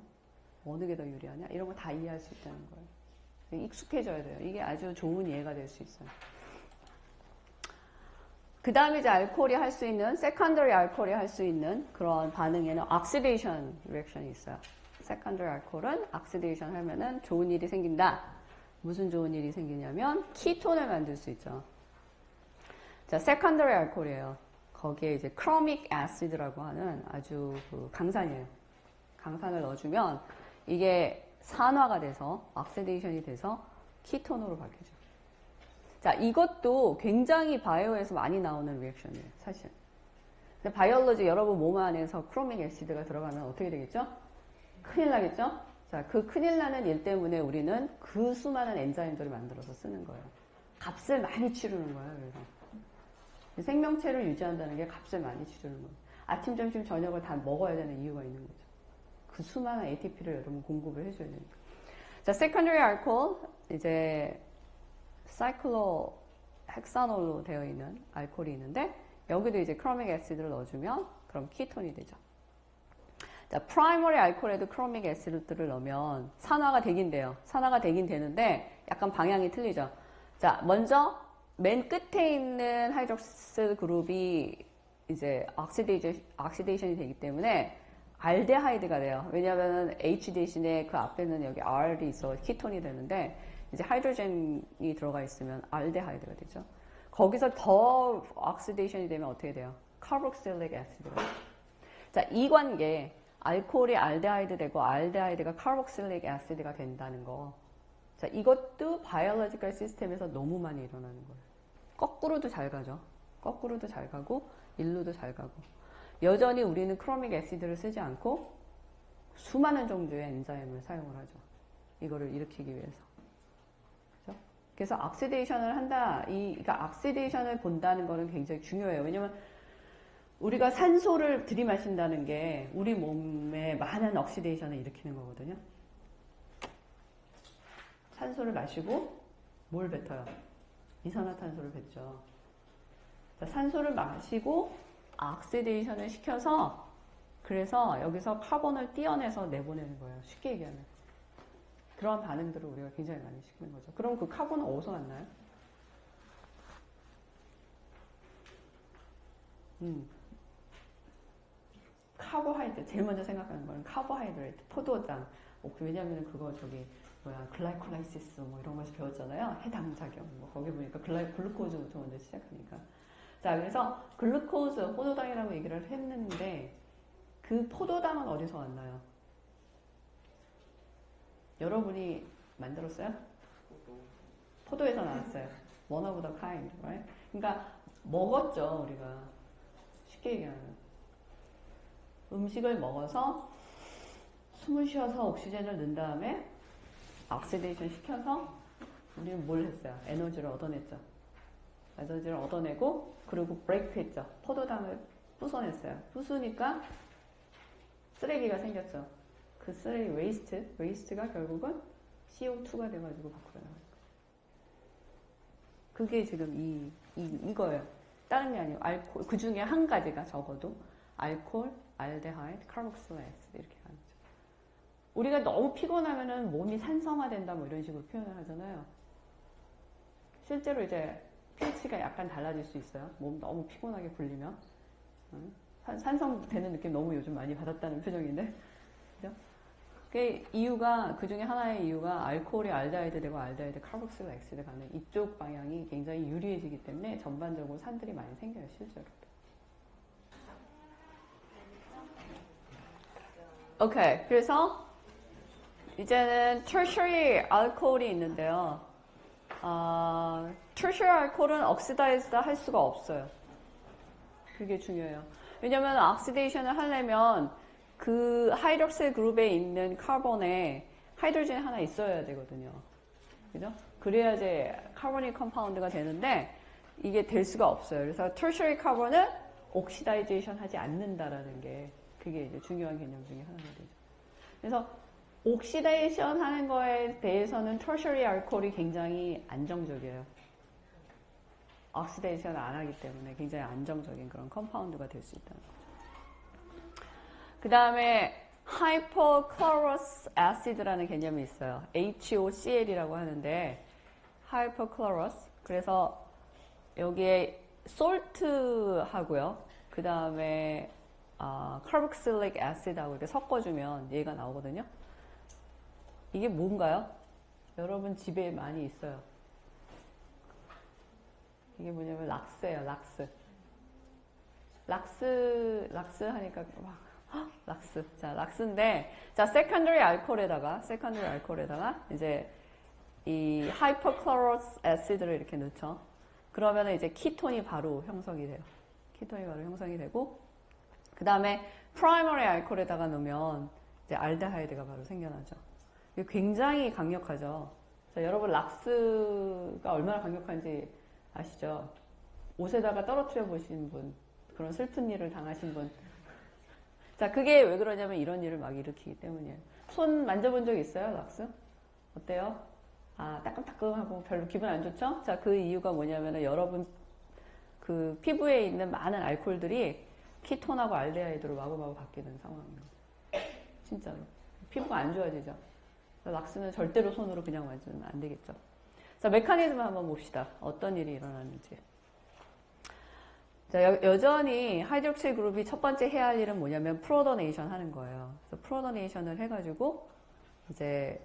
어느 게 더 유리하냐 이런 거 다 이해할 수 있다는 거예요. 익숙해져야 돼요. 이게 아주 좋은 이해가 될 수 있어요. 그 다음에 이제 알코올이 할 수 있는, secondary 알코올이 할 수 있는 그런 반응에는 oxidation reaction이 있어요. secondary 알코올은 oxidation 하면은 좋은 일이 생긴다. 무슨 좋은 일이 생기냐면 키톤을 만들 수 있죠. 자, secondary 알코올이에요. 거기에 이제 chromic acid라고 하는 아주 그 강산이에요. 강산을 넣어주면 이게 산화가 돼서 oxidation이 돼서 키톤으로 바뀌죠. 자, 이것도 굉장히 바이오에서 많이 나오는 리액션이에요, 사실. 근데 바이올로지 여러분 몸 안에서 크로믹 애시드가 들어가면 어떻게 되겠죠? 큰일 나겠죠? 자, 그 큰일 나는 일 때문에 우리는 그 수많은 엔자임들을 만들어서 쓰는 거예요. 값을 많이 치르는 거예요, 그래서. 생명체를 유지한다는 게 값을 많이 치르는 거예요. 아침, 점심, 저녁을 다 먹어야 되는 이유가 있는 거죠. 그 수많은 ATP를 여러분 공급을 해줘야 되니까. 자, secondary alcohol, 이제, 사이클로 헥사놀로 되어 있는 알코올이 있는데 여기도 이제 크로믹 애시드를 넣어주면 그럼 키톤이 되죠. 자, 프라이머리 알코올에도 크로믹 애시드를 넣으면 산화가 되긴 돼요. 산화가 되긴 되는데 약간 방향이 틀리죠. 자, 먼저 맨 끝에 있는 하이드록스 그룹이 이제 옥시데이션이 되기 때문에 알데하이드가 돼요. 왜냐하면 H 대신에 그 앞에는 여기 R이 있어 키톤이 되는데 이제 하이드로젠이 들어가 있으면 알데하이드가 되죠. 거기서 더 옥시데이션이 되면 어떻게 돼요? 카르복실릭 애시드가 돼요. 자, 이 관계, 알코올이 알데하이드 되고 알데하이드가 카르복실릭 애시드가 된다는 거. 자, 이것도 바이올로지컬 시스템에서 너무 많이 일어나는 거예요. 거꾸로도 잘 가죠. 거꾸로도 잘 가고 일로도 잘 가고. 여전히 우리는 크로믹 애시드를 쓰지 않고 수많은 종류의 엔자임을 사용을 하죠. 이거를 일으키기 위해서. 그래서 옥시데이션을 한다. 그러니까 옥시데이션을 본다는 거는 굉장히 중요해요. 왜냐면 우리가 산소를 들이마신다는 게 우리 몸에 많은 옥시데이션을 일으키는 거거든요. 산소를 마시고 뭘 뱉어요? 이산화탄소를 뱉죠. 자, 산소를 마시고 옥시데이션을 시켜서 그래서 여기서 카본을 떼어내서 내보내는 거예요. 쉽게 얘기하면. 그런 반응들을 우리가 굉장히 많이 시키는 거죠. 그럼 그 카본은 어디서 왔나요? 카보하이드레이트. 제일 먼저 생각하는 거는 카보하이드레이트. 포도당. 왜냐면 그거 글라이콜라이시스 뭐 이런 것이 배웠잖아요. 해당작용. 뭐 거기 보니까 글루코즈부터 먼저 시작하니까. 자, 그래서 글루코즈, 포도당이라고 얘기를 했는데 그 포도당은 어디서 왔나요? 여러분이 만들었어요? 포도에서 나왔어요. One of the kind, right? 그러니까 먹었죠, 우리가. 쉽게 얘기하면. 음식을 먹어서 숨을 쉬어서 옥시젠을 넣은 다음에 옥시데이션 시켜서 우리는 뭘 했어요? 에너지를 얻어냈죠. 에너지를 얻어내고 그리고 브레이크 했죠. 포도당을 부숴냈어요. 부수니까 쓰레기가 생겼죠. 그 쓰레기 웨이스트가 결국은 CO2가 돼가지고 밖으로 나가는 거예요. 그게 지금 이거예요. 다른 게 아니고 알코올, 그 중에 한 가지가 적어도 알코올, 알데하이드, 카르복실릭 애시드 이렇게 가는 거죠. 우리가 너무 피곤하면은 몸이 산성화된다 뭐 이런 식으로 표현을 하잖아요. 실제로 이제 pH가 약간 달라질 수 있어요. 몸 너무 피곤하게 굴리면. 산성되는 느낌 너무 요즘 많이 받았다는 표정인데. 그죠? 그 중에 하나의 이유가 알코올이 알데하이드 되고 알데하이드 카르복실릭 애시드 가는 이쪽 방향이 굉장히 유리해지기 때문에 전반적으로 산들이 많이 생겨요, 실제로. 오케이. 그래서 이제는 tertiary 알코올이 있는데요. tertiary 알코올은 oxidize다 할 수가 없어요. 그게 중요해요. 왜냐면 oxidation을 하려면 그 하이드록실 그룹에 있는 카본에 하이드로젠이 하나 있어야 되거든요. 그죠? 그래야지 카보닉 컴파운드가 되는데 이게 될 수가 없어요. 그래서 tertiary 카본은 옥시다이제이션 하지 않는다라는 게 그게 이제 중요한 개념 중에 하나가 되죠. 그래서 옥시데이션 하는 거에 대해서는 tertiary 알코올이 굉장히 안정적이에요. 옥시데이션을 안 하기 때문에 굉장히 안정적인 그런 컴파운드가 될 수 있다는 거죠. 그 다음에 hypochlorous acid라는 개념이 있어요. HOCl이라고 하는데 hypochlorous. 그래서 여기에 salt하고요. 그 다음에 carboxylic acid하고 이렇게 섞어주면 얘가 나오거든요. 이게 뭔가요? 여러분 집에 많이 있어요. 이게 뭐냐면 락스예요. 락스 하니까 락스. 자, 락스인데, 자, secondary 알코올에다가 이제 이 hypochlorous acid를 이렇게 넣죠. 그러면 이제 키톤이 바로 형성이 돼요. 그 다음에 primary 알코올에다가 넣으면 이제 알데하이드가 바로 생겨나죠. 이게 굉장히 강력하죠. 자, 여러분 락스가 얼마나 강력한지 아시죠? 옷에다가 떨어뜨려 보신 분, 그런 슬픈 일을 당하신 분. 자, 그게 왜 그러냐면 이런 일을 막 일으키기 때문이에요. 손 만져본 적 있어요, 락스? 어때요? 따끔따끔하고 별로 기분 안 좋죠? 자, 그 이유가 뭐냐면은 여러분 그 피부에 있는 많은 알코올들이 키톤하고 알데하이드로 마구마구 바뀌는 상황입니다. 진짜로. 피부가 안 좋아지죠? 락스는 절대로 손으로 그냥 만지면 안 되겠죠. 자, 메커니즘을 한번 봅시다. 어떤 일이 일어나는지. 자, 여전히 하이드록실 그룹이 첫 번째 해야 할 일은 뭐냐면 프로더네이션 하는 거예요. 그래서 프로더네이션을 해가지고 이제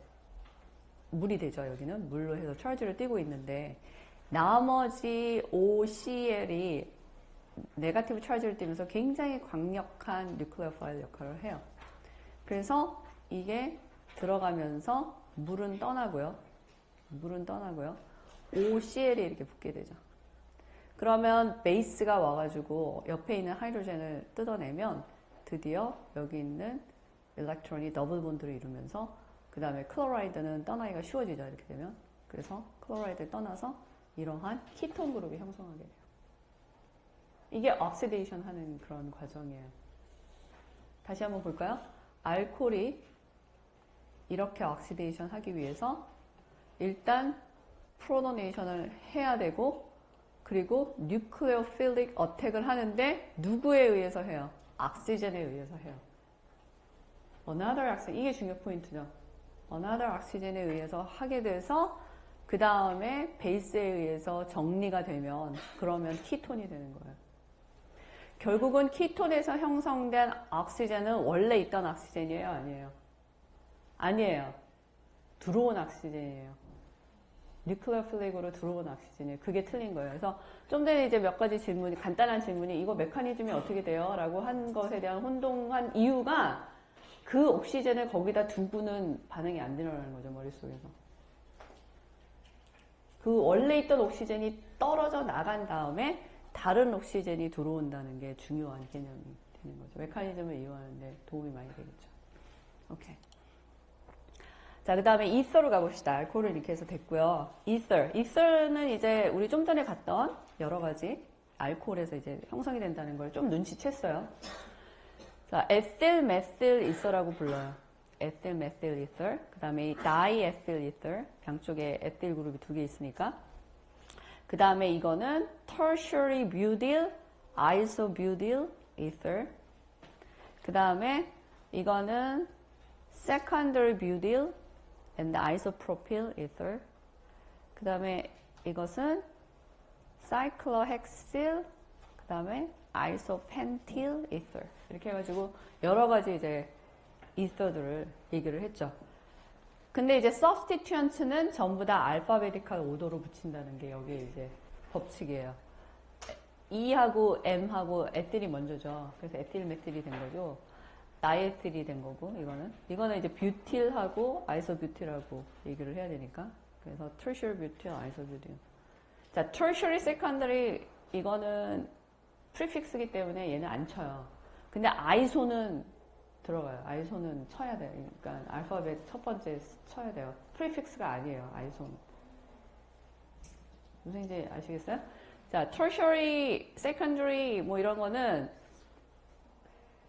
물이 되죠. 여기는 물로 해서 찰지를 띄고 있는데 나머지 OCl이 네거티브 찰지를 띄면서 굉장히 강력한 뉴클레어 파일 역할을 해요. 그래서 이게 들어가면서 물은 떠나고요. OCl이 이렇게 붙게 되죠. 그러면 베이스가 와가지고 옆에 있는 하이드로젠을 뜯어내면 드디어 여기 있는 일렉트론이 더블 본드를 이루면서 그 다음에 클로라이드는 떠나기가 쉬워지죠. 이렇게 되면. 그래서 클로라이드를 떠나서 이러한 키톤 그룹이 형성하게 돼요. 이게 옥시데이션 하는 그런 과정이에요. 다시 한번 볼까요? 알코올이 이렇게 옥시데이션 하기 위해서 일단 프로토네이션을 해야 되고 그리고 뉴클레오필릭 어택을 하는데 누구에 의해서 해요? 옥시젠에 의해서 해요. Another oxygen. 이게 중요 포인트죠. Another oxygen에 의해서 하게 돼서 그 다음에 베이스에 의해서 정리가 되면 그러면 키톤이 되는 거예요. 결국은 키톤에서 형성된 옥시젠은 원래 있던 옥시젠이에요? 아니에요? 아니에요. 들어온 옥시젠이에요. 뉴클레오필릭으로 들어온 옥시젠이에요. 그게 틀린 거예요. 그래서 좀 전에 이제 몇 가지 질문이, 간단한 질문이 이거 메커니즘이 어떻게 돼요? 라고 한 것에 대한 혼동한 이유가 그 옥시젠을 거기다 두고는 반응이 안 일어나는 거죠. 머릿속에서. 그 원래 있던 옥시젠이 떨어져 나간 다음에 다른 옥시젠이 들어온다는 게 중요한 개념이 되는 거죠. 메커니즘을 이용하는데 도움이 많이 되겠죠. 오케이. 자, 그 다음에 이서로 가봅시다. 알코올을 이렇게 해서 됐고요. 이서는 이제 우리 좀 전에 봤던 여러 가지 알코올에서 이제 형성이 된다는 걸 좀 눈치챘어요. 자, 에틸 메틸 이서라고 불러요. 에틸 메틸 이터, 그 다음에 이 다이에틸 이터, 양쪽에 에틸 그룹이 2개 있으니까. 그 다음에 이거는 tertiary butyl isobutyl ether. 그 다음에 이거는 secondary butyl and isopropyl ether. 그 다음에 이것은 cyclohexyl, 그 다음에 isopentyl ether. 이렇게 해가지고 여러 가지 이제 이터들을 얘기를 했죠. 근데 이제 substituents는 전부 다 알파베티컬 오더로 붙인다는 게 여기 이제 법칙이에요. E하고 M하고 에틸이 먼저죠. 그래서 에틸 메틸이 된 거죠. 다이에틸이 된 거고, 이거는 이제 뷰틸하고 아이소뷰틸하고 얘기를 해야 되니까. 그래서 tertiary butyl, isobutyl. 자, tertiary, secondary 이거는 프리픽스기 때문에 얘는 안 쳐요. 근데 아이소는 들어가요. 아이소는 쳐야 돼요. 그러니까 알파벳 첫 번째 쳐야 돼요. 프리픽스가 아니에요. 아이소는. 무슨 인지 아시겠어요? 자, tertiary, secondary 뭐 이런 거는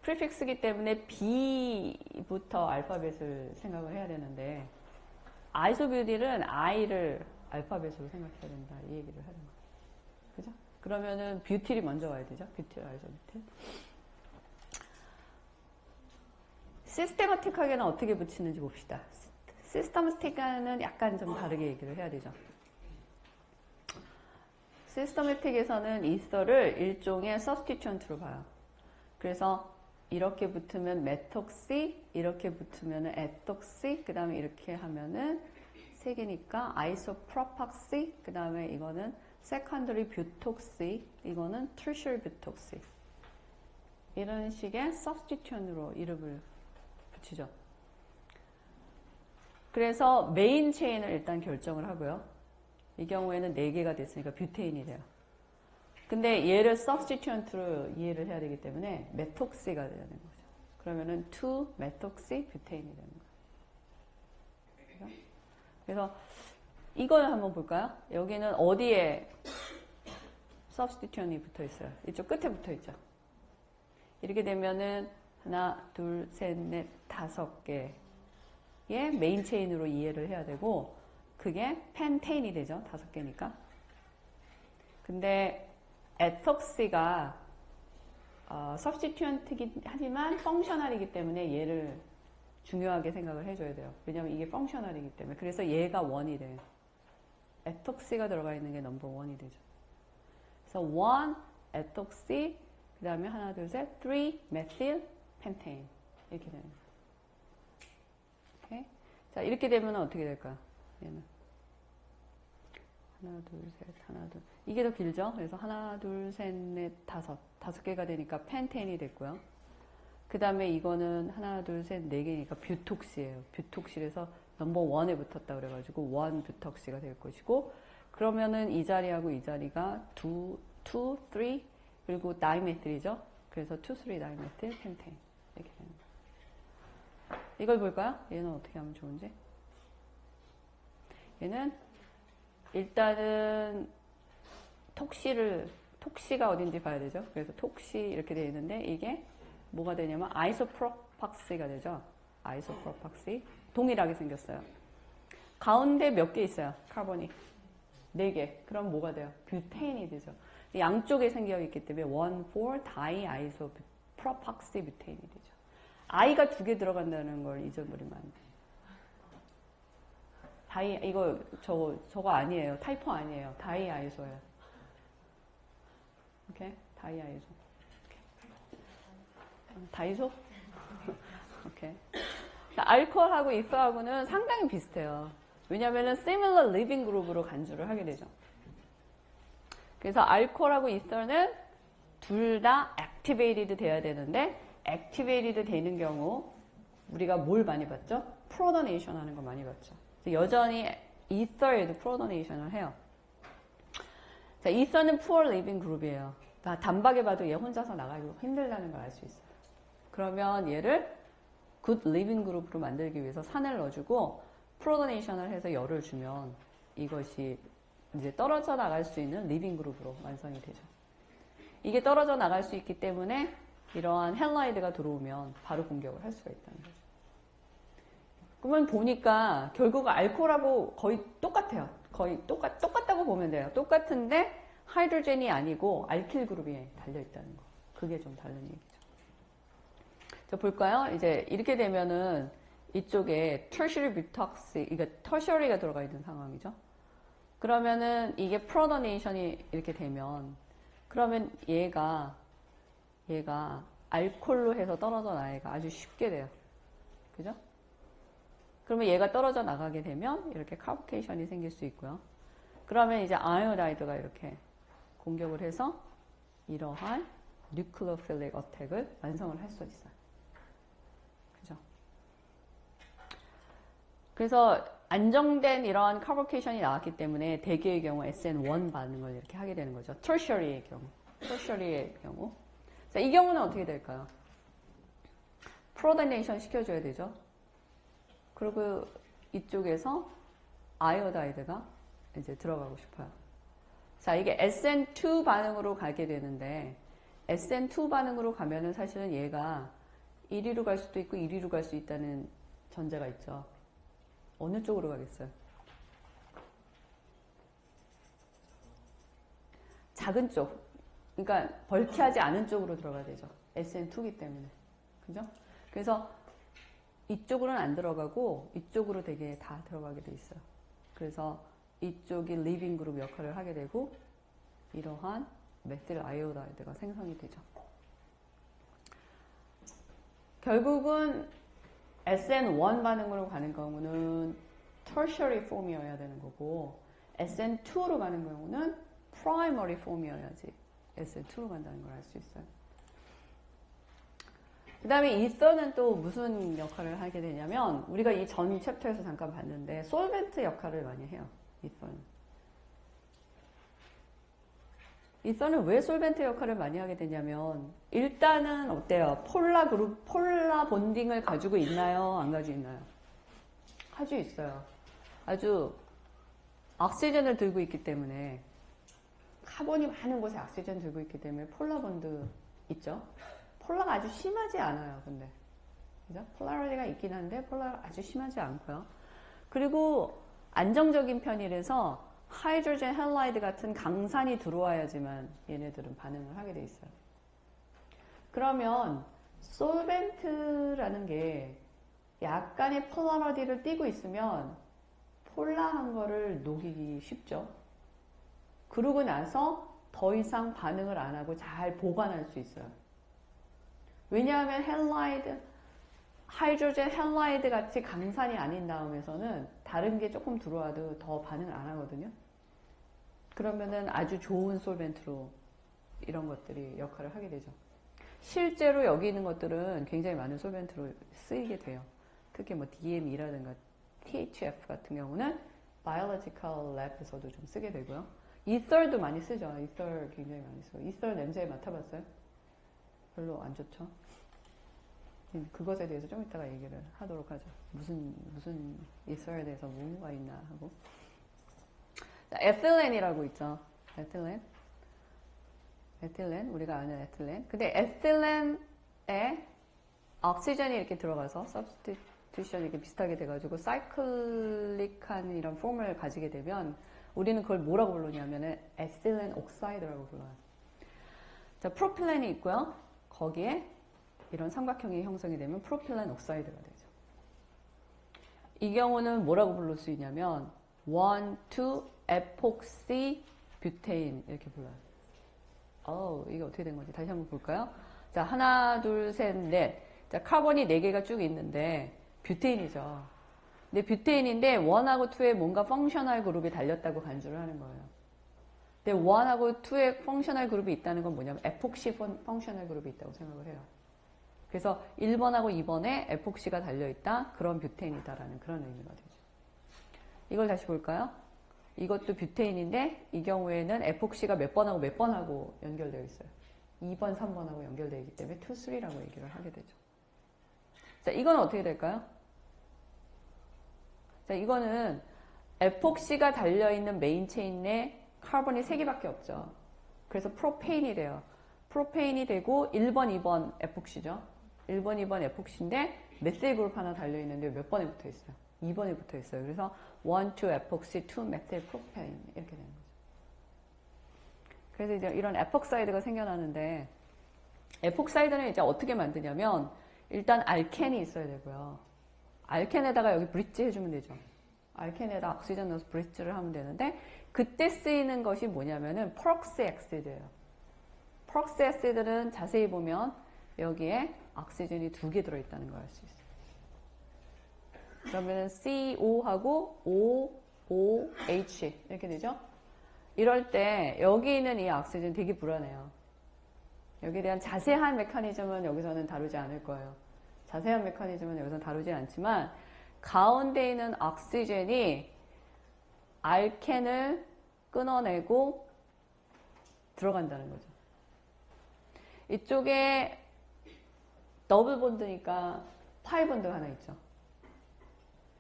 프리픽스기 때문에 B부터 알파벳을 생각을 해야 되는데 아이소뷰틸은 I를 알파벳으로 생각해야 된다. 이 얘기를 하는 거예요. 그죠? 그러면은 뷰틸이 먼저 와야 되죠. 뷰틸, 아이소뷰틸. 시스테마틱하게는 어떻게 붙이는지 봅시다. 시스테마틱은 약간 좀 다르게 얘기를 해야 되죠. 시스테마틱에서는 이서를 일종의 서스티튜언트로 봐요. 그래서 이렇게 붙으면 메톡시, 이렇게 붙으면 에톡시, 그 다음에 이렇게 하면은 세 개니까 아이소프로팍시, 그 다음에 이거는 세컨더리 뷰톡시, 이거는 tertiary 뷰톡시. 이런 식의 서스티튜언트로 이름을 붙이죠. 그래서 메인 체인을 일단 결정을 하고요. 이 경우에는 4개가 됐으니까 뷰테인이 돼요. 근데 얘를 substituent로 이해를 해야 되기 때문에 메톡시가 되는 거죠. 그러면은 2-메톡시 뷰테인이 되는 거예요. 그래서 이거는 한번 볼까요? 여기는 어디에 substituent이 붙어 있어요? 이쪽 끝에 붙어 있죠. 이렇게 되면은 하나, 둘, 셋, 넷, 5개의 메인 체인으로 이해를 해야 되고 그게 펜테인이 되죠. 5개니까. 근데 에톡시가 substituent이긴 하지만 펑셔널이기 때문에 얘를 중요하게 생각을 해줘야 돼요. 왜냐하면 이게 펑셔널이기 때문에. 그래서 얘가 1이 돼요. 에톡시가 들어가 있는 게 넘버 1이 되죠. 그래서 1, 에톡시, 그 다음에 하나, 둘, 셋, 3, 메틸, 펜테인. 이렇게 되는 거예요. 오케이? 자, 이렇게 되면 어떻게 될까요? 얘는. 하나, 둘, 셋, 하나, 둘. 이게 더 길죠? 그래서 하나, 둘, 셋, 넷, 5 개가 되니까 펜테인이 됐고요. 그 다음에 이거는 하나, 둘, 셋, 4개니까 뷰톡시예요. 뷰톡시에서 넘버 1에 붙었다 그래가지고 1 뷰톡시가 될 것이고, 그러면은 이 자리하고 이 자리가 2, 3, 그리고 다이메틸이죠? 그래서 2, 3, 다이메틸, 펜테인. 이렇게 되는 거예요. 이걸 볼까요? 얘는 어떻게 하면 좋은지? 얘는 일단은 톡시가 어딘지 봐야 되죠. 그래서 톡시 이렇게 되어 있는데 이게 뭐가 되냐면 아이소프로팍시가 되죠. 아이소프로팍시. 동일하게 생겼어요. 가운데 몇 개 있어요. 카본이. 4개. 그럼 뭐가 돼요? 뷰테인이 되죠. 양쪽에 생겨 있기 때문에 1, 4, 다이 아이소프로팍시 뷰테인이 되죠. I가 2개 들어간다는 걸 잊어버리면 안 돼요. 이거 저거 아니에요. 타이포 아니에요. 다이 아이소예요. 오케이? 다이 아이소. 오케이. 다이소? 오케이. 자, 알코올하고 이서하고는 상당히 비슷해요. 왜냐면은 similar living group으로 간주를 하게 되죠. 그래서 알코올하고 이서는 둘 다 activated 돼야 되는데 activated 되는 경우 우리가 뭘 많이 봤죠? protonation 하는 거 많이 봤죠. 여전히 이서에도 프로토네이션을 해요. 자, 이서는 poor living group이에요. 단박에 봐도 얘 혼자서 나가기 힘들다는 걸 알 수 있어요. 그러면 얘를 good living group으로 만들기 위해서 산을 넣어주고 프로토네이션을 해서 열을 주면 이것이 이제 떨어져 나갈 수 있는 living group으로 완성이 되죠. 이게 떨어져 나갈 수 있기 때문에 이러한 헬라이드가 들어오면 바로 공격을 할 수가 있다는 거죠. 그러면 보니까 결국 알코올하고 거의 똑같아요. 거의 똑같다고 보면 돼요. 똑같은데 하이드로젠이 아니고 알킬 그룹이 달려있다는 거. 그게 좀 다른 얘기죠. 자, 볼까요? 이제 이렇게 되면은 이쪽에 tertiary butoxy, 그러니까 tertiary가 들어가 있는 상황이죠. 그러면은 이게 protonation이 이렇게 되면 그러면 얘가 알코올로 해서 떨어져 나가기가 아주 쉽게 돼요. 그죠? 그러면 얘가 떨어져 나가게 되면 이렇게 카보케이션이 생길 수 있고요. 그러면 이제 아이오다이드가 이렇게 공격을 해서 이러한 뉴클레오필릭 어택을 완성을 할 수 있어요. 그죠? 그래서 안정된 이러한 카보케이션이 나왔기 때문에 대개의 경우 SN1 반응을 이렇게 하게 되는 거죠. tertiary의 경우. 자, 이 경우는 어떻게 될까요? 프로토네이션 시켜줘야 되죠. 그리고 이쪽에서 아이오다이드가 이제 들어가고 싶어요. 자, 이게 SN2 반응으로 가게 되는데 SN2 반응으로 가면은 사실은 얘가 1위로 갈 수도 있고 2위로 갈 수 있다는 전제가 있죠. 어느 쪽으로 가겠어요? 작은 쪽. 그러니까 벌티하지 않은 쪽으로 들어가야 되죠. SN2이기 때문에. 그죠? 그래서 이쪽으로는 안 들어가고 이쪽으로 되게 다 들어가게 돼 있어요. 그래서 이쪽이 리빙 그룹 역할을 하게 되고 이러한 메틸 아이오다이드가 생성이 되죠. 결국은 SN1 반응으로 가는 경우는 tertiary form이어야 되는 거고 SN2로 가는 경우는 primary form이어야지 SN2로 간다는 걸 알 수 있어요. 그 다음에 이서는 또 무슨 역할을 하게 되냐면 우리가 이 전 챕터에서 잠깐 봤는데 솔벤트 역할을 많이 해요. 이서는 왜 솔벤트 역할을 많이 하게 되냐면 일단은 어때요? 폴라 본딩을 가지고 있나요? 안 가지고 있나요? 가지고 있어요. 아주 억시전을 들고 있기 때문에 카본이 많은 곳에 억시전 들고 있기 때문에 폴라 본드 있죠? 폴라가 아주 심하지 않아요, 근데. 그죠? 폴라리티가 있긴 한데, 폴라가 아주 심하지 않고요. 그리고 안정적인 편이라서 하이드로젠 헬라이드 같은 강산이 들어와야지만 얘네들은 반응을 하게 돼 있어요. 그러면, 솔벤트라는 게 약간의 폴라리티를 띠고 있으면 폴라한 거를 녹이기 쉽죠. 그러고 나서 더 이상 반응을 안 하고 잘 보관할 수 있어요. 왜냐하면 하이드로젠 헬라이드 같이 강산이 아닌 다음에서는 다른 게 조금 들어와도 더 반응을 안 하거든요. 그러면은 아주 좋은 솔벤트로 이런 것들이 역할을 하게 되죠. 실제로 여기 있는 것들은 굉장히 많은 솔벤트로 쓰이게 돼요. 특히 뭐 DME라든가 THF 같은 경우는 Biological Lab에서도 좀 쓰게 되고요. 이설도 많이 쓰죠. 이설 굉장히 많이 쓰고. 이설 냄새 맡아봤어요? 별로 안 좋죠. 그것에 대해서 좀 이따가 얘기를 하도록 하죠. 무슨 이설에 대해서 뭐가 있나 하고. 자, 에틸렌이라고 있죠. 에틸렌, 우리가 아는 에틸렌. 근데 에틸렌에 억시전이 이렇게 들어가서 substitution 이렇게 비슷하게 돼가지고 사이클릭한 이런 폼을 가지게 되면 우리는 그걸 뭐라고 부르냐면은 에틸렌 옥사이드라고 불러요. 자, 프로필렌이 있고요. 거기에 이런 삼각형이 형성이 되면 프로필렌 옥사이드가 되죠. 이 경우는 뭐라고 부를 수 있냐면 1,2-에폭시 뷰테인 이렇게 불러요. 이게 어떻게 된 건지 다시 한번 볼까요? 자, 하나, 둘, 셋, 넷. 자, 카본이 4개가 쭉 있는데 뷰테인이죠. 근데 뷰테인인데 1하고 2에 뭔가 펑셔널 그룹이 달렸다고 간주를 하는 거예요. 근데 1하고 2에 펑셔널 그룹이 있다는 건 뭐냐면 에폭시 펑셔널 그룹이 있다고 생각을 해요. 그래서 1번하고 2번에 에폭시가 달려있다. 그런 뷰테인이다라는 그런 의미가 되죠. 이걸 다시 볼까요? 이것도 뷰테인인데 이 경우에는 에폭시가 몇 번하고 몇 번하고 연결되어 있어요. 2번, 3번하고 연결되어 있기 때문에 2, 3라고 얘기를 하게 되죠. 자, 이건 어떻게 될까요? 자, 이거는 에폭시가 달려있는 메인 체인 내 카본이 3개밖에 없죠. 그래서 프로페인이 돼요. 프로페인이 되고 1번, 2번 에폭시죠. 1번, 2번 에폭시인데 메틸 그룹 하나 달려있는데 몇 번에 붙어 있어요? 2번에 붙어 있어요. 그래서 1, 2 에폭시, 2 메틸 프로페인 이렇게 되는 거죠. 그래서 이제 이런 에폭사이드가 생겨나는데 에폭사이드는 이제 어떻게 만드냐면 일단 알켄이 있어야 되고요. 알켄에다가 여기 브릿지 해주면 되죠. 알켄에다 옥시전 넣어서 브릿지를 하면 되는데 그때 쓰이는 것이 뭐냐면은 프록시 엑시드예요. 프록시 엑시드는 자세히 보면 여기에 옥시전이 2개 들어있다는 걸 알 수 있어요. 그러면은 CO하고 OH 이렇게 되죠. 이럴 때 여기 있는 이 옥시전 되게 불안해요. 여기에 대한 자세한 메커니즘은 여기서는 다루지 않을 거예요. 자세한 메커니즘은 여기서 다루지 않지만 가운데 있는 옥시전이 알켄을 끊어내고 들어간다는 거죠. 이쪽에 더블 본드니까 파이 본드가 하나 있죠.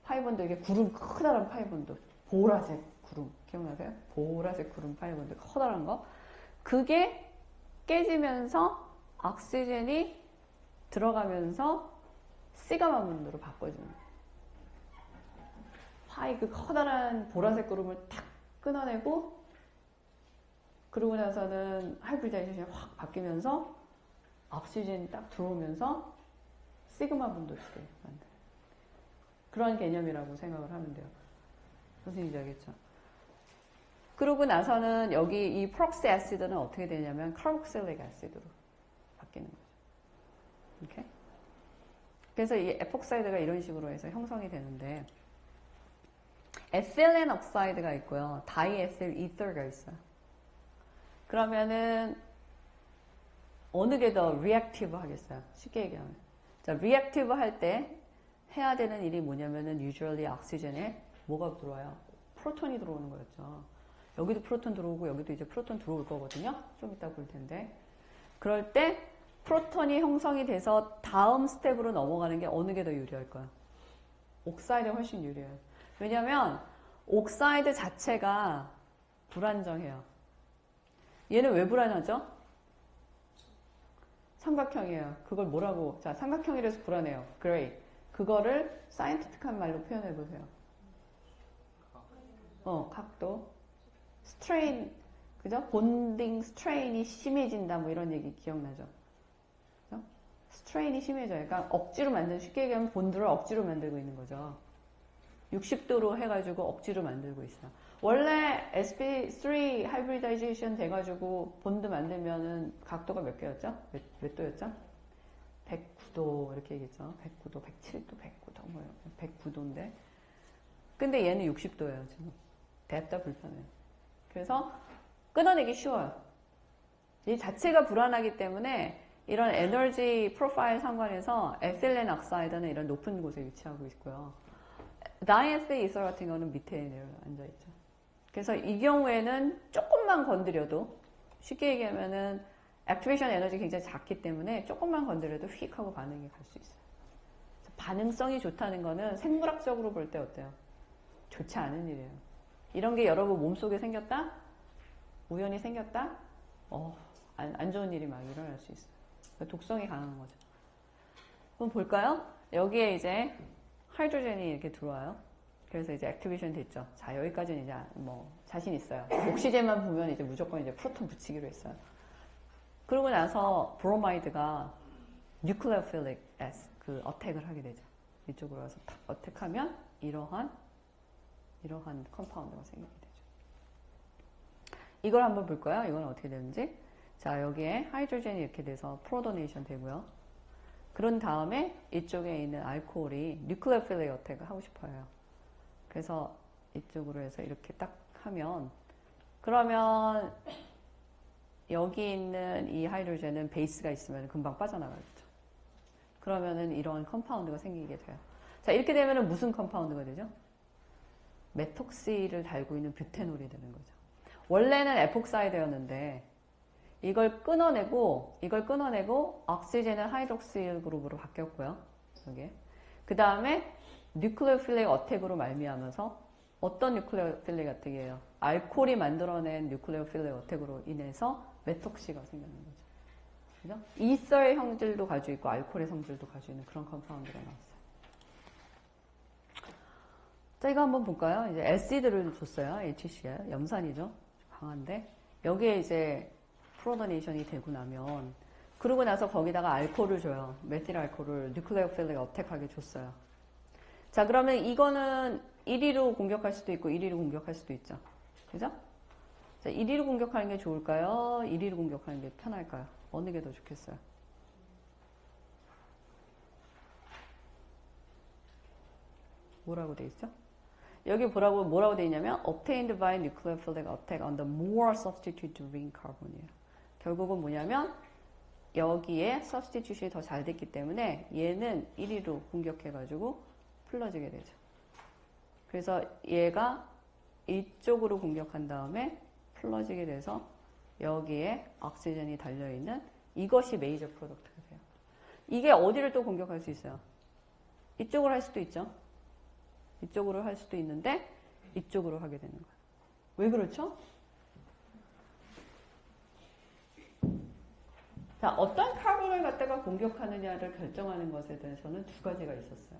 파이 본드, 이게 구름 커다란 파이 본드. 보라색 구름. 기억나세요? 보라색 구름 파이 본드. 커다란 거. 그게 깨지면서 옥시전이 들어가면서 시가마 본드로 바꿔주는 거예요. 파이 그 커다란 보라색 구름을 탁 끊어내고 그러고 나서는 하이브리다이제이션이 확 바뀌면서 옥시전이 딱 들어오면서 시그마 본드를 만들어요. 그런 개념이라고 생각을 하면 돼요. 무슨 얘기인지 알겠죠? 그러고 나서는 여기 이 프록시 애시드는 어떻게 되냐면 카르복실릭 애시드로 바뀌는 거죠. 이렇게. 그래서 이 에폭사이드가 이런 식으로 해서 형성이 되는데 에틸렌 옥사이드가 있고요. 다이에틸 이터가 있어요. 그러면은 어느 게 더 리액티브 하겠어요? 쉽게 얘기하면. 자, 리액티브 할 때 해야 되는 일이 뭐냐면은 usually 옥시전에 뭐가 들어와요? 프로톤이 들어오는 거였죠. 여기도 프로톤 들어오고 여기도 이제 프로톤 들어올 거거든요. 좀 이따 볼 텐데. 그럴 때 프로톤이 형성이 돼서 다음 스텝으로 넘어가는 게 어느 게 더 유리할까요? 옥사이드가 훨씬 유리해요. 왜냐면 옥사이드 자체가 불안정해요. 얘는 왜 불안하죠? 삼각형이에요. 그걸 뭐라고? 자, 삼각형이라서 불안해요. 그레이. 그거를 사이언티픽한 말로 표현해 보세요. 각도. 스트레인, 그죠? 본딩 스트레인이 심해진다, 뭐 이런 얘기 기억나죠? 그죠? 스트레인이 심해져요. 그러니까 억지로 쉽게 얘기하면 본드를 억지로 만들고 있는 거죠. 60도로 해가지고 억지로 만들고 있어요. 원래 sp3 하이브리다이제이션 돼가지고 본드 만들면은 각도가 몇 개였죠? 몇 도였죠? 109도 이렇게 얘기했죠. 109도, 107도, 109도, 뭐 109도인데. 근데 얘는 60도예요, 지금. 됐다 불편해요. 그래서 끊어내기 쉬워요. 이 자체가 불안하기 때문에 이런 에너지 프로파일 상관에서 에틸렌 옥사이드는 이런 높은 곳에 위치하고 있고요. 다이에틸 이서 같은 경우는 밑에 내려 앉아있죠. 그래서 이 경우에는 조금만 건드려도 쉽게 얘기하면은 액티베이션 에너지 굉장히 작기 때문에 조금만 건드려도 휙 하고 반응이 갈 수 있어요. 반응성이 좋다는 거는 생물학적으로 볼 때 어때요? 좋지 않은 일이에요. 이런 게 여러분 몸속에 생겼다? 우연히 생겼다? 안 좋은 일이 막 일어날 수 있어요. 독성이 강한 거죠. 그럼 볼까요? 여기에 이제 하이드로젠이 이렇게 들어와요. 그래서 이제 액티베이션 됐죠. 자, 여기까지는 이제 뭐 자신 있어요. 옥시젠만 보면 이제 무조건 이제 프로톤 붙이기로 했어요. 그러고 나서 브로마이드가 뉴클레오필릭 그 어택을 하게 되죠. 이쪽으로 와서 탁 어택하면 이러한 컴파운드가 생기게 되죠. 이걸 한번 볼까요? 이건 어떻게 되는지. 자, 여기에 하이드로젠이 이렇게 돼서 프로토네이션 되고요. 그런 다음에 이쪽에 있는 알코올이 뉴클레오필릭 어택을 하고 싶어요. 그래서 이쪽으로 해서 이렇게 딱 하면, 그러면 여기 있는 이 하이드로젠은 베이스가 있으면 금방 빠져나가겠죠. 그러면은 이런 컴파운드가 생기게 돼요. 자, 이렇게 되면은 무슨 컴파운드가 되죠? 메톡시를 달고 있는 뷰테놀이 되는 거죠. 원래는 에폭사이드였는데 이걸 끊어내고 옥시젠은 하이드록실 그룹으로 바뀌었고요. 여기에. 그 다음에 뉴클레오필릭 어택으로 말미암아서 어떤 뉴클레오필릭 어택이에요? 알코올이 만들어낸 뉴클레오필릭 어택으로 인해서 메톡시가 생기는 거죠. 그죠? 이서의 성질도 가지고 있고 알코올의 성질도 가지고 있는 그런 컴파운드가 나왔어요. 자, 이거 한번 볼까요? 이제 에시드를 줬어요. HCl. 염산이죠. 강한데. 여기에 이제 프로토네이션이 되고 나면, 그러고 나서 거기다가 알코올을 줘요. 메틸 알코올을 뉴클레오필릭 어택하게 줬어요. 자, 그러면 이거는 1위로 공격할 수도 있고 1위로 공격할 수도 있죠. 그죠? 자, 1위로 공격하는 게 좋을까요? 1위로 공격하는 게 편할까요? 어느 게 더 좋겠어요? 뭐라고 돼 있죠? 여기 뭐라고 돼 있냐면 obtained by nucleophilic attack on the more substituted ring carbon이에요. 결국은 뭐냐면 여기에 substitution이 더 잘 됐기 때문에 얘는 1위로 공격해가지고 풀러지게 되죠. 그래서 얘가 이쪽으로 공격한 다음에 풀러지게 돼서 여기에 옥시전이 달려있는 이것이 메이저 프로덕트가 돼요. 이게 어디를 또 공격할 수 있어요? 이쪽으로 할 수도 있죠. 이쪽으로 할 수도 있는데 이쪽으로 하게 되는 거예요. 왜 그렇죠? 자, 어떤 카본을 갖다가 공격하느냐를 결정하는 것에 대해서는 두 가지가 있었어요.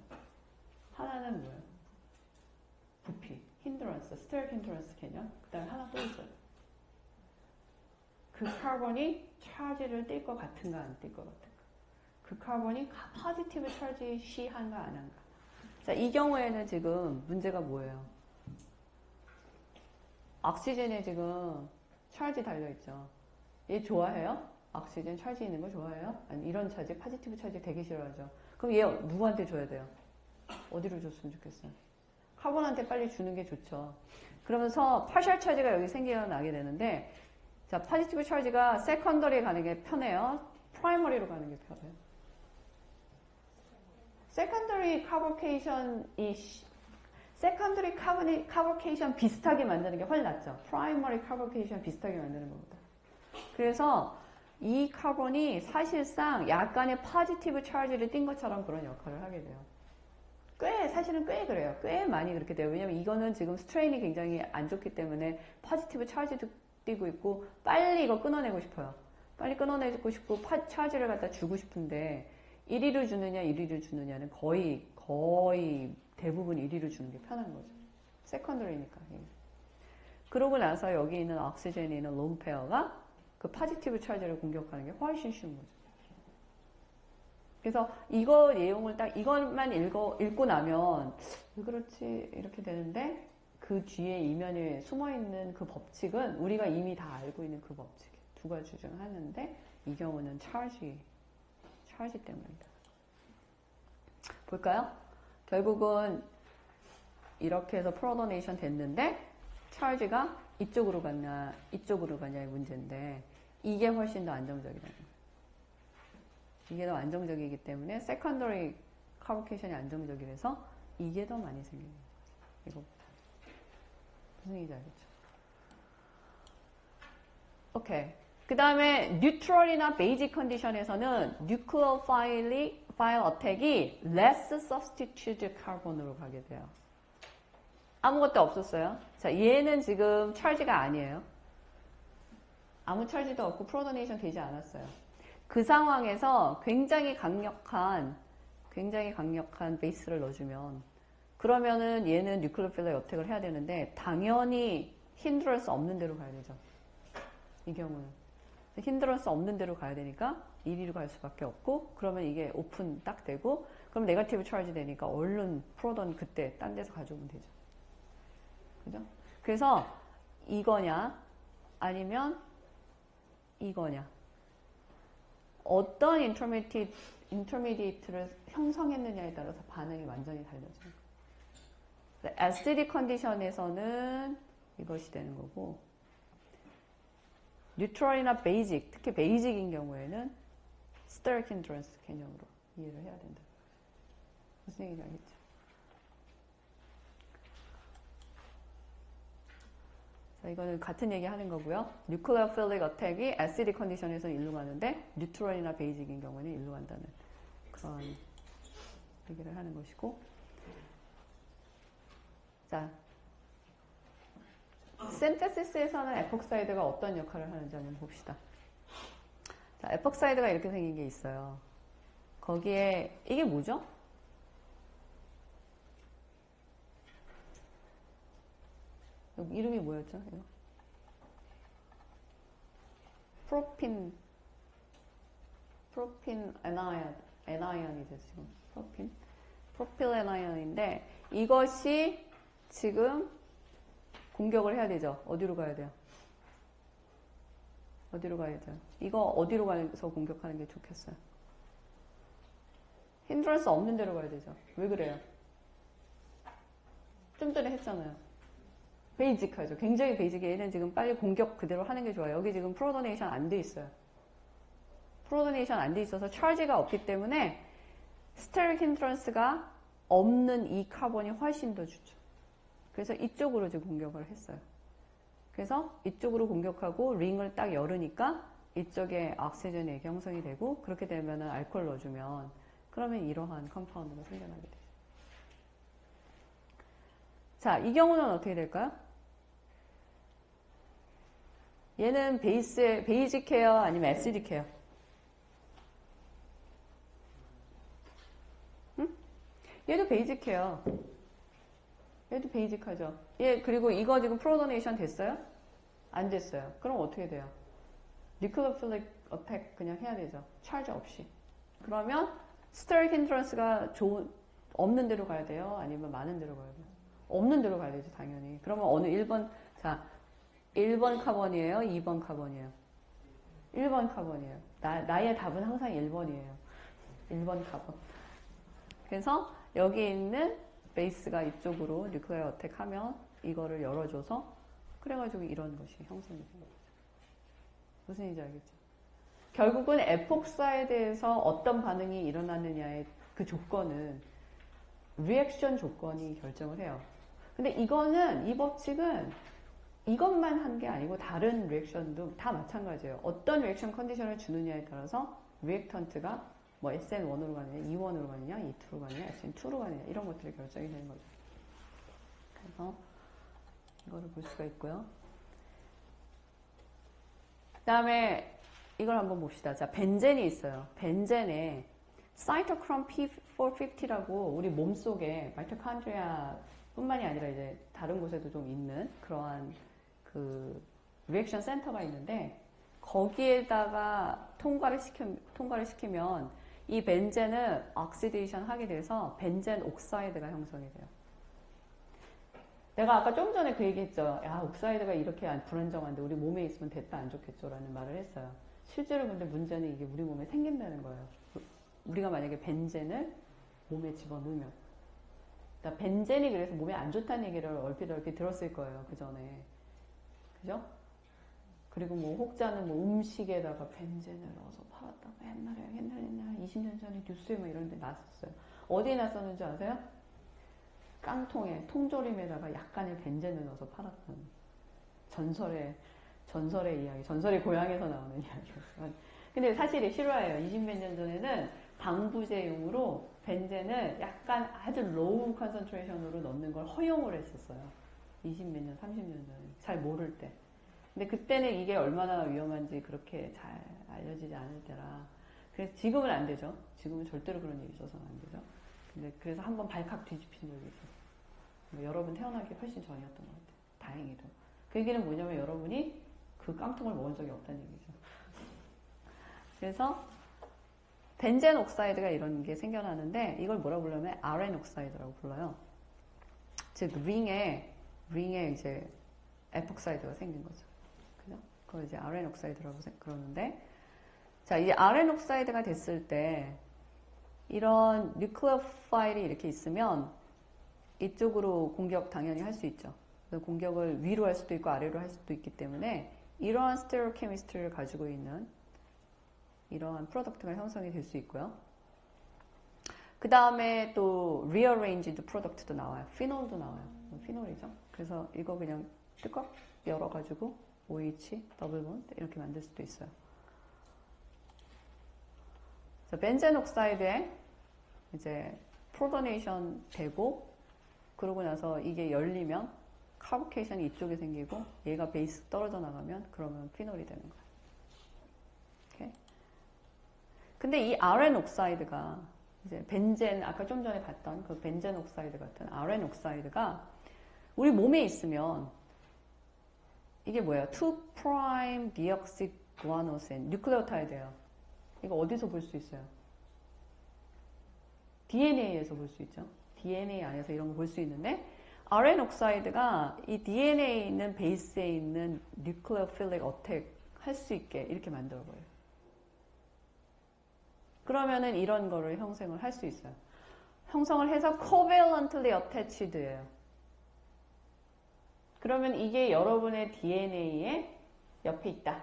하나는 뭐예요? 부피, 힌드런스, 스테릭 힌드런스 개념. 그 다음에 하나 또 있어요. 그 카본이 차지를 띌 것 같은가 안 띌 것 같은가. 그 카본이 포지티브 차지 시한가 안 한가. 자, 이 경우에는 지금 문제가 뭐예요? 옥시전에 지금 차지 달려있죠. 얘 좋아해요? 옥시전 차지 있는 거 좋아해요? 아니, 이런 차지, 포지티브 차지 되게 싫어하죠. 그럼 얘 누구한테 줘야 돼요? 어디로 줬으면 좋겠어요? 카본한테 빨리 주는 게 좋죠. 그러면서 파셜 차지가 여기 생겨나게 되는데, 자, 포지티브 차지가 세컨더리에 가는 게 편해요? 프라이머리로 가는 게 편해요? 세컨더리 카보케이션 비슷하게 만드는 게 훨씬 낫죠. 프라이머리 카보케이션 비슷하게 만드는 것보다. 그래서 이 카본이 사실상 약간의 포지티브 차지를 띈 것처럼 그런 역할을 하게 돼요. 사실은 꽤 그래요. 꽤 많이 그렇게 돼요. 왜냐면 이거는 지금 스트레인이 굉장히 안 좋기 때문에 포지티브 차지도 띄고 있고 빨리 이거 끊어내고 싶어요. 빨리 끊어내고 싶고 차지를 갖다 주고 싶은데 1위를 주느냐 1위를 주느냐는 거의 대부분 1위를 주는 게 편한 거죠. 세컨더리니까. 그러고 나서 여기 있는 옥시전이 있는 론 페어가 그 포지티브 차지를 공격하는 게 훨씬 쉬운 거죠. 그래서 이거 내용을 딱 이것만 읽고 나면 왜 그렇지 이렇게 되는데 그 뒤에 이면에 숨어있는 그 법칙은 우리가 이미 다 알고 있는 그 법칙 두 가지 중 하나인데 이 경우는 차지 때문입니다. 볼까요? 결국은 이렇게 해서 프로토네이션 됐는데 차지가 이쪽으로 갔냐 이쪽으로 가냐의 문제인데 이게 훨씬 더 안정적이라는 거예요. 이게 더 안정적이기 때문에 세컨더리 카보케이션이 안정적이라서 이게 더 많이 생기는 거예요. 이거 무슨 얘기인지 알겠죠? 오케이. 그 다음에 뉴트럴이나 베이직 컨디션에서는 뉴클레오파일 어택이 less substituted carbon으로 가게 돼요. 아무것도 없었어요. 자, 얘는 지금 찰지가 아니에요. 아무 찰지도 없고 프로토네이션 되지 않았어요. 그 상황에서 굉장히 강력한 베이스를 넣어주면 그러면은 얘는 뉴클레오필릭 어택을 해야 되는데 당연히 힌드런스 없는 데로 가야 되죠. 이 경우는. 힌드런스 없는 데로 가야 되니까 1위로 갈 수밖에 없고 그러면 이게 오픈 딱 되고 그럼 네거티브 차지 되니까 얼른 프로던 그때 딴 데서 가져오면 되죠. 그죠? 그래서 이거냐 아니면 이거냐 어떤 인터미디에이트를 형성했느냐에 따라서 반응이 완전히 달라져요. acidic 컨디션에서는 이것이 되는 거고 뉴트럴이나 베이직, 특히 베이직인 경우에는 스테릭 힌드런스 개념으로 이해를 해야 된다. 무슨 얘기인지 알겠죠? 자, 이거는 같은 얘기 하는 거고요. 뉴클레오필릭 어택이 acidic 컨디션에서는 일로 가는데 뉴트럴이나 베이직인 경우는 일로 간다는 그런 얘기를 하는 것이고 자, 신테시스에서는 에폭사이드가 어떤 역할을 하는지 한번 봅시다. 자, 에폭사이드가 이렇게 생긴 게 있어요. 거기에 이게 뭐죠? 이름이 뭐였죠? 이거? 프로핀 애나이언이죠, 지금. 프로필 애나이언인데, 이것이 지금 공격을 해야 되죠. 어디로 가야 돼요? 어디로 가야 돼요? 이거 어디로 가서 공격하는 게 좋겠어요? 힌드런스 없는 데로 가야 되죠. 왜 그래요? 좀 전에 했잖아요. 베이직하죠. 굉장히 베이직해. 얘는 지금 빨리 공격 그대로 하는 게 좋아요. 여기 지금 프로도네이션 안 돼 있어요. 프로도네이션 안 돼 있어서 차지가 없기 때문에 스테릭 힌드런스가 없는 이 카본이 훨씬 더 좋죠. 그래서 이쪽으로 지금 공격을 했어요. 그래서 이쪽으로 공격하고 링을 딱 열으니까 이쪽에 옥시전이 형성이 되고, 그렇게 되면 알코올 넣어주면 그러면 이러한 컴파운드가 생겨나게 되죠. 자, 이 경우는 어떻게 될까요? 얘는 베이직해요? 아니면 애시딕해요? 응? 얘도 베이직해요. 얘도 베이직하죠. 얘, 그리고 이거 지금 프로도네이션 됐어요? 안 됐어요. 그럼 어떻게 돼요? 뉴클리오필릭 어택 그냥 해야 되죠. 차지 없이. 그러면 스테릭 힌드런스가 없는 데로 가야 돼요? 아니면 많은 데로 가야 돼요? 없는 데로 가야 되죠, 당연히. 그러면 어느 1번, 자, 1번 카본이에요? 2번 카본이에요? 1번 카본이에요. 나의 답은 항상 1번이에요. 1번 카본. 그래서 여기 있는 베이스가 이쪽으로 뉴클레어 어택 하면 이거를 열어줘서 그래가지고 이런 것이 형성이 되는 거죠. 무슨 얘기인지 알겠죠? 결국은 에폭사이드에서 어떤 반응이 일어나느냐의 그 조건은 리액션 조건이 결정을 해요. 근데 이거는, 이 법칙은 이것만 한 게 아니고 다른 리액션도 다 마찬가지예요. 어떤 리액션 컨디션을 주느냐에 따라서 리액턴트가 뭐 SN1으로 가느냐, E1으로 가느냐, E2로 가느냐, SN2로 가느냐, 이런 것들이 결정이 되는 거죠. 그래서 이거를 볼 수가 있고요. 그 다음에 이걸 한번 봅시다. 자, 벤젠이 있어요. 벤젠에 사이토크롬 P450라고 우리 몸속에 마이토콘드리아 뿐만이 아니라 이제 다른 곳에도 좀 있는 그러한 그 리액션 센터가 있는데, 거기에다가 통과를 시키면 이 벤젠을 옥시데이션 하게 돼서 벤젠 옥사이드가 형성이 돼요. 내가 아까 좀 전에 그 얘기 했죠. 야, 옥사이드가 이렇게 불안정한데 우리 몸에 있으면 됐다 안 좋겠죠? 라는 말을 했어요. 실제로 근데 문제는 이게 우리 몸에 생긴다는 거예요. 우리가 만약에 벤젠을 몸에 집어넣으면. 그러니까 벤젠이 그래서 몸에 안 좋다는 얘기를 얼핏 들었을 거예요. 그 전에. 그죠? 그리고 뭐 혹자는 뭐 음식에다가 벤젠을 넣어서 팔았다가 옛날에 20년 전에 뉴스에 막 이런 데 났었어요. 어디에 났었는지 아세요? 깡통에, 통조림에다가 약간의 벤젠을 넣어서 팔았던 전설의 이야기, 전설의 고향에서 나오는 이야기였어요. 근데 사실이 실화예요. 20몇 년 전에는 방부제용으로 벤젠을 약간 아주 로우 컨센트레이션으로 넣는 걸 허용을 했었어요. 20몇 년, 30년 전에. 잘 모를 때. 근데 그때는 이게 얼마나 위험한지 그렇게 잘 알려지지 않을 때라. 그래서 지금은 안 되죠. 지금은 절대로 그런 일이 있어서는 안 되죠. 근데 그래서 한번 발칵 뒤집힌 적이 있었어요. 여러분 태어나기 훨씬 전이었던 것 같아요. 다행히도. 그 얘기는 뭐냐면 여러분이 그 깡통을 먹은 적이 없다는 얘기죠. 그래서 벤젠 옥사이드가 이런 게 생겨나는데 이걸 뭐라고 부르냐면 RN 옥사이드라고 불러요. 즉 링에 이제 에폭사이드가 생긴 거죠. 그죠? 그걸 이제 RN 옥사이드라고 그러는데, 자, 이제 RN 옥사이드가 됐을 때 이런 뉴클레오파일이 이렇게 있으면 이쪽으로 공격 당연히 할 수 있죠. 공격을 위로 할 수도 있고 아래로 할 수도 있기 때문에 이러한 스테레오케미스트리를 가지고 있는 이러한 프로덕트가 형성이 될 수 있고요. 그 다음에 또 rearranged 프로덕트도 나와요. 피놀도 나와요. 피놀이죠. 그래서 이거 그냥 뚜껑 열어가지고 OH, 더블 본드 이렇게 만들 수도 있어요. 벤젠 옥사이드에 이제 프로도네이션 되고, 그러고 나서 이게 열리면 카보케이션이 이쪽에 생기고 얘가 베이스 떨어져 나가면 그러면 피놀이 되는 거예요. 오케이? 근데 이 RN 옥사이드가 이제 벤젠, 아까 좀 전에 봤던 그 벤젠 옥사이드 같은 RN 옥사이드가 우리 몸에 있으면 이게 뭐예요? 2' 디옥시구아노신 뉴클레오타이드예요. 이거 어디서 볼 수 있어요? DNA에서 볼 수 있죠. DNA 안에서 이런 거 볼 수 있는데 RN 옥사이드가 이 DNA에 있는 베이스에 있는 뉴클레오필릭 어택 할 수 있게 이렇게 만들어버려요. 그러면은 이런 거를 형성을 할 수 있어요. 형성을 해서 covalently attached예요. 그러면 이게 여러분의 DNA에 옆에 있다.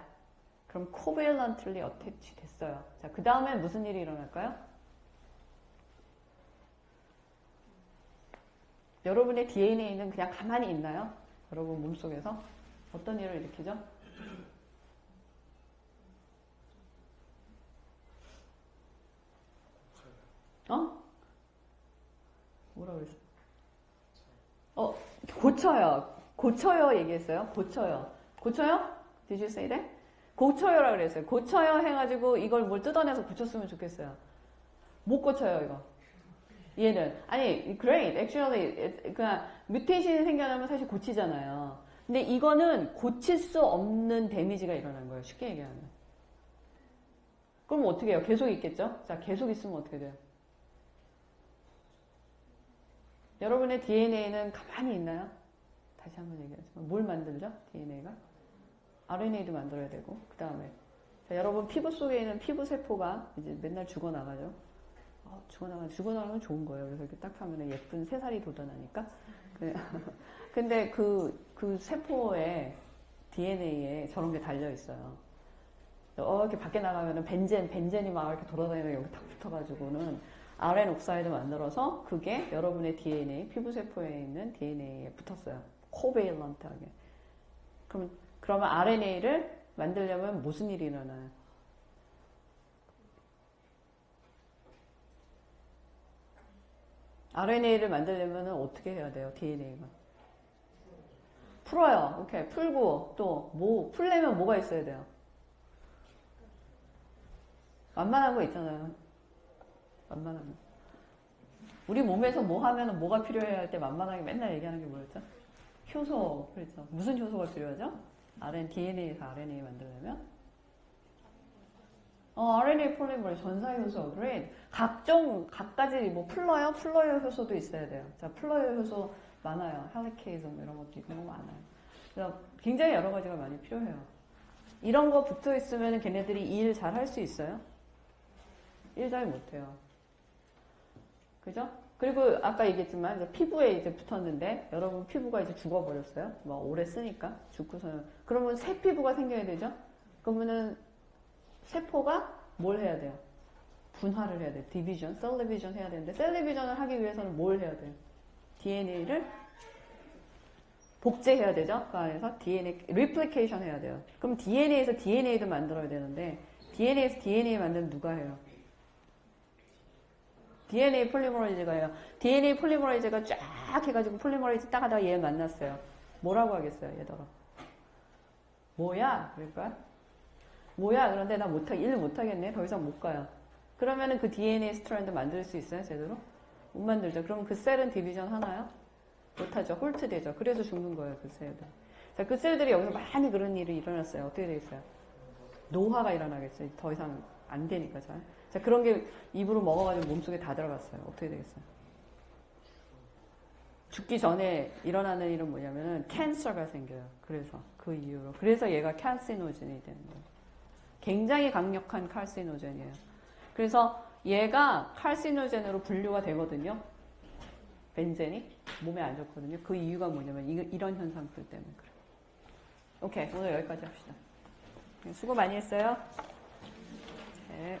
그럼 covalently attach 됐어요. 자, 그 다음에 무슨 일이 일어날까요? 여러분의 DNA는 그냥 가만히 있나요? 여러분 몸속에서 어떤 일을 일으키죠? 뭐라고 그랬어? 고쳐요. 고쳐요 얘기했어요. 고쳐요. 고쳐요? Did you say that? 고쳐요라 그랬어요. 고쳐요 해가지고 이걸 뭘 뜯어내서 고쳤으면 좋겠어요. 못 고쳐요 이거. 얘는 아니 great actually 그냥 뮤테이션이 생겨나면 사실 고치잖아요. 근데 이거는 고칠 수 없는 데미지가 일어난 거예요. 쉽게 얘기하면. 그럼 어떻게 해요? 계속 있겠죠? 자, 계속 있으면 어떻게 돼요? 여러분의 DNA는 가만히 있나요? 다시 한번 얘기하지만 뭘 만들죠? DNA가? RNA도 만들어야 되고 그 다음에 여러분 피부 속에 있는 피부 세포가 이제 맨날 죽어나가죠. 죽어나가면 좋은 거예요. 그래서 이렇게 딱 하면 예쁜 새살이 돋아나니까. 근데 그 세포의 DNA에 저런 게 달려있어요. 이렇게 밖에 나가면은 벤젠이 막 이렇게 돌아다니는 여기 딱 붙어가지고는 RN 옥사이드 만들어서 그게 여러분의 DNA, 피부 세포에 있는 DNA에 붙었어요. 코베일런트하게. 그러면 RNA를 만들려면 무슨 일이 일어나요? RNA를 만들려면 어떻게 해야 돼요? DNA가. 풀어요. 오케이. 풀고 또 풀려면 뭐가 있어야 돼요? 만만한 거 있잖아요. 만만한 거. 우리 몸에서 뭐 하면 뭐가 필요해야 할 때 만만하게 맨날 얘기하는 게 뭐였죠? 효소. 그렇죠. 무슨 효소가 필요하죠? DNA에서 RNA 만들려면? RNA 폴리머레이즈 전사 효소. 그래. 각가지 플러요 효소도 있어야 돼요. 자, 플러요 효소 많아요. 헬리케이즈 이런 것도 있고 많아요. 그래서 굉장히 여러 가지가 많이 필요해요. 이런 거 붙어 있으면 걔네들이 일 잘 할 수 있어요? 일 잘 못해요. 그죠? 그리고 아까 얘기했지만 피부에 이제 붙었는데 여러분 피부가 이제 죽어버렸어요. 오래 쓰니까 죽고서는 그러면 새 피부가 생겨야 되죠? 그러면은 세포가 뭘 해야 돼요? 분화를 해야 돼요. 디비전, 셀 디비전 해야 되는데 셀 디비전을 하기 위해서는 뭘 해야 돼요? DNA를 복제해야 되죠? 그 안에서 DNA, 리플리케이션 해야 돼요. 그럼 DNA에서 DNA도 만들어야 되는데 DNA에서 DNA 만드는 누가 해요? DNA 폴리머레이즈가 해요. DNA 폴리머레이즈가 쫙 해가지고 폴리머레이즈 딱 하다가 얘 만났어요. 뭐라고 하겠어요? 얘들아. 뭐야? 그럴까요? 뭐야? 그런데 나 일 못하겠네. 더 이상 못 가요. 그러면은 그 DNA 스트랜드 만들 수 있어요? 제대로? 못 만들죠. 그럼 그 셀은 디비전 하나요? 못하죠. 홀트 되죠. 그래서 죽는 거예요. 그 셀들. 자, 그 셀들이 여기서 많이 그런 일이 일어났어요. 어떻게 되겠어요? 노화가 일어나겠어요. 더 이상 안 되니까 잘. 자, 그런 게 입으로 먹어가지고 몸속에 다 들어갔어요. 어떻게 되겠어요? 죽기 전에 일어나는 일은 뭐냐면은 캔서가 생겨요. 그래서 그 이유로. 그래서 얘가 캔시노젠이 되는 거예요. 굉장히 강력한 칼시노젠이에요. 그래서 얘가 칼시노젠으로 분류가 되거든요. 벤젠이 몸에 안 좋거든요. 그 이유가 뭐냐면 이런 현상들 때문에 그래요. 오케이, 오늘 여기까지 합시다. 수고 많이 했어요. 네.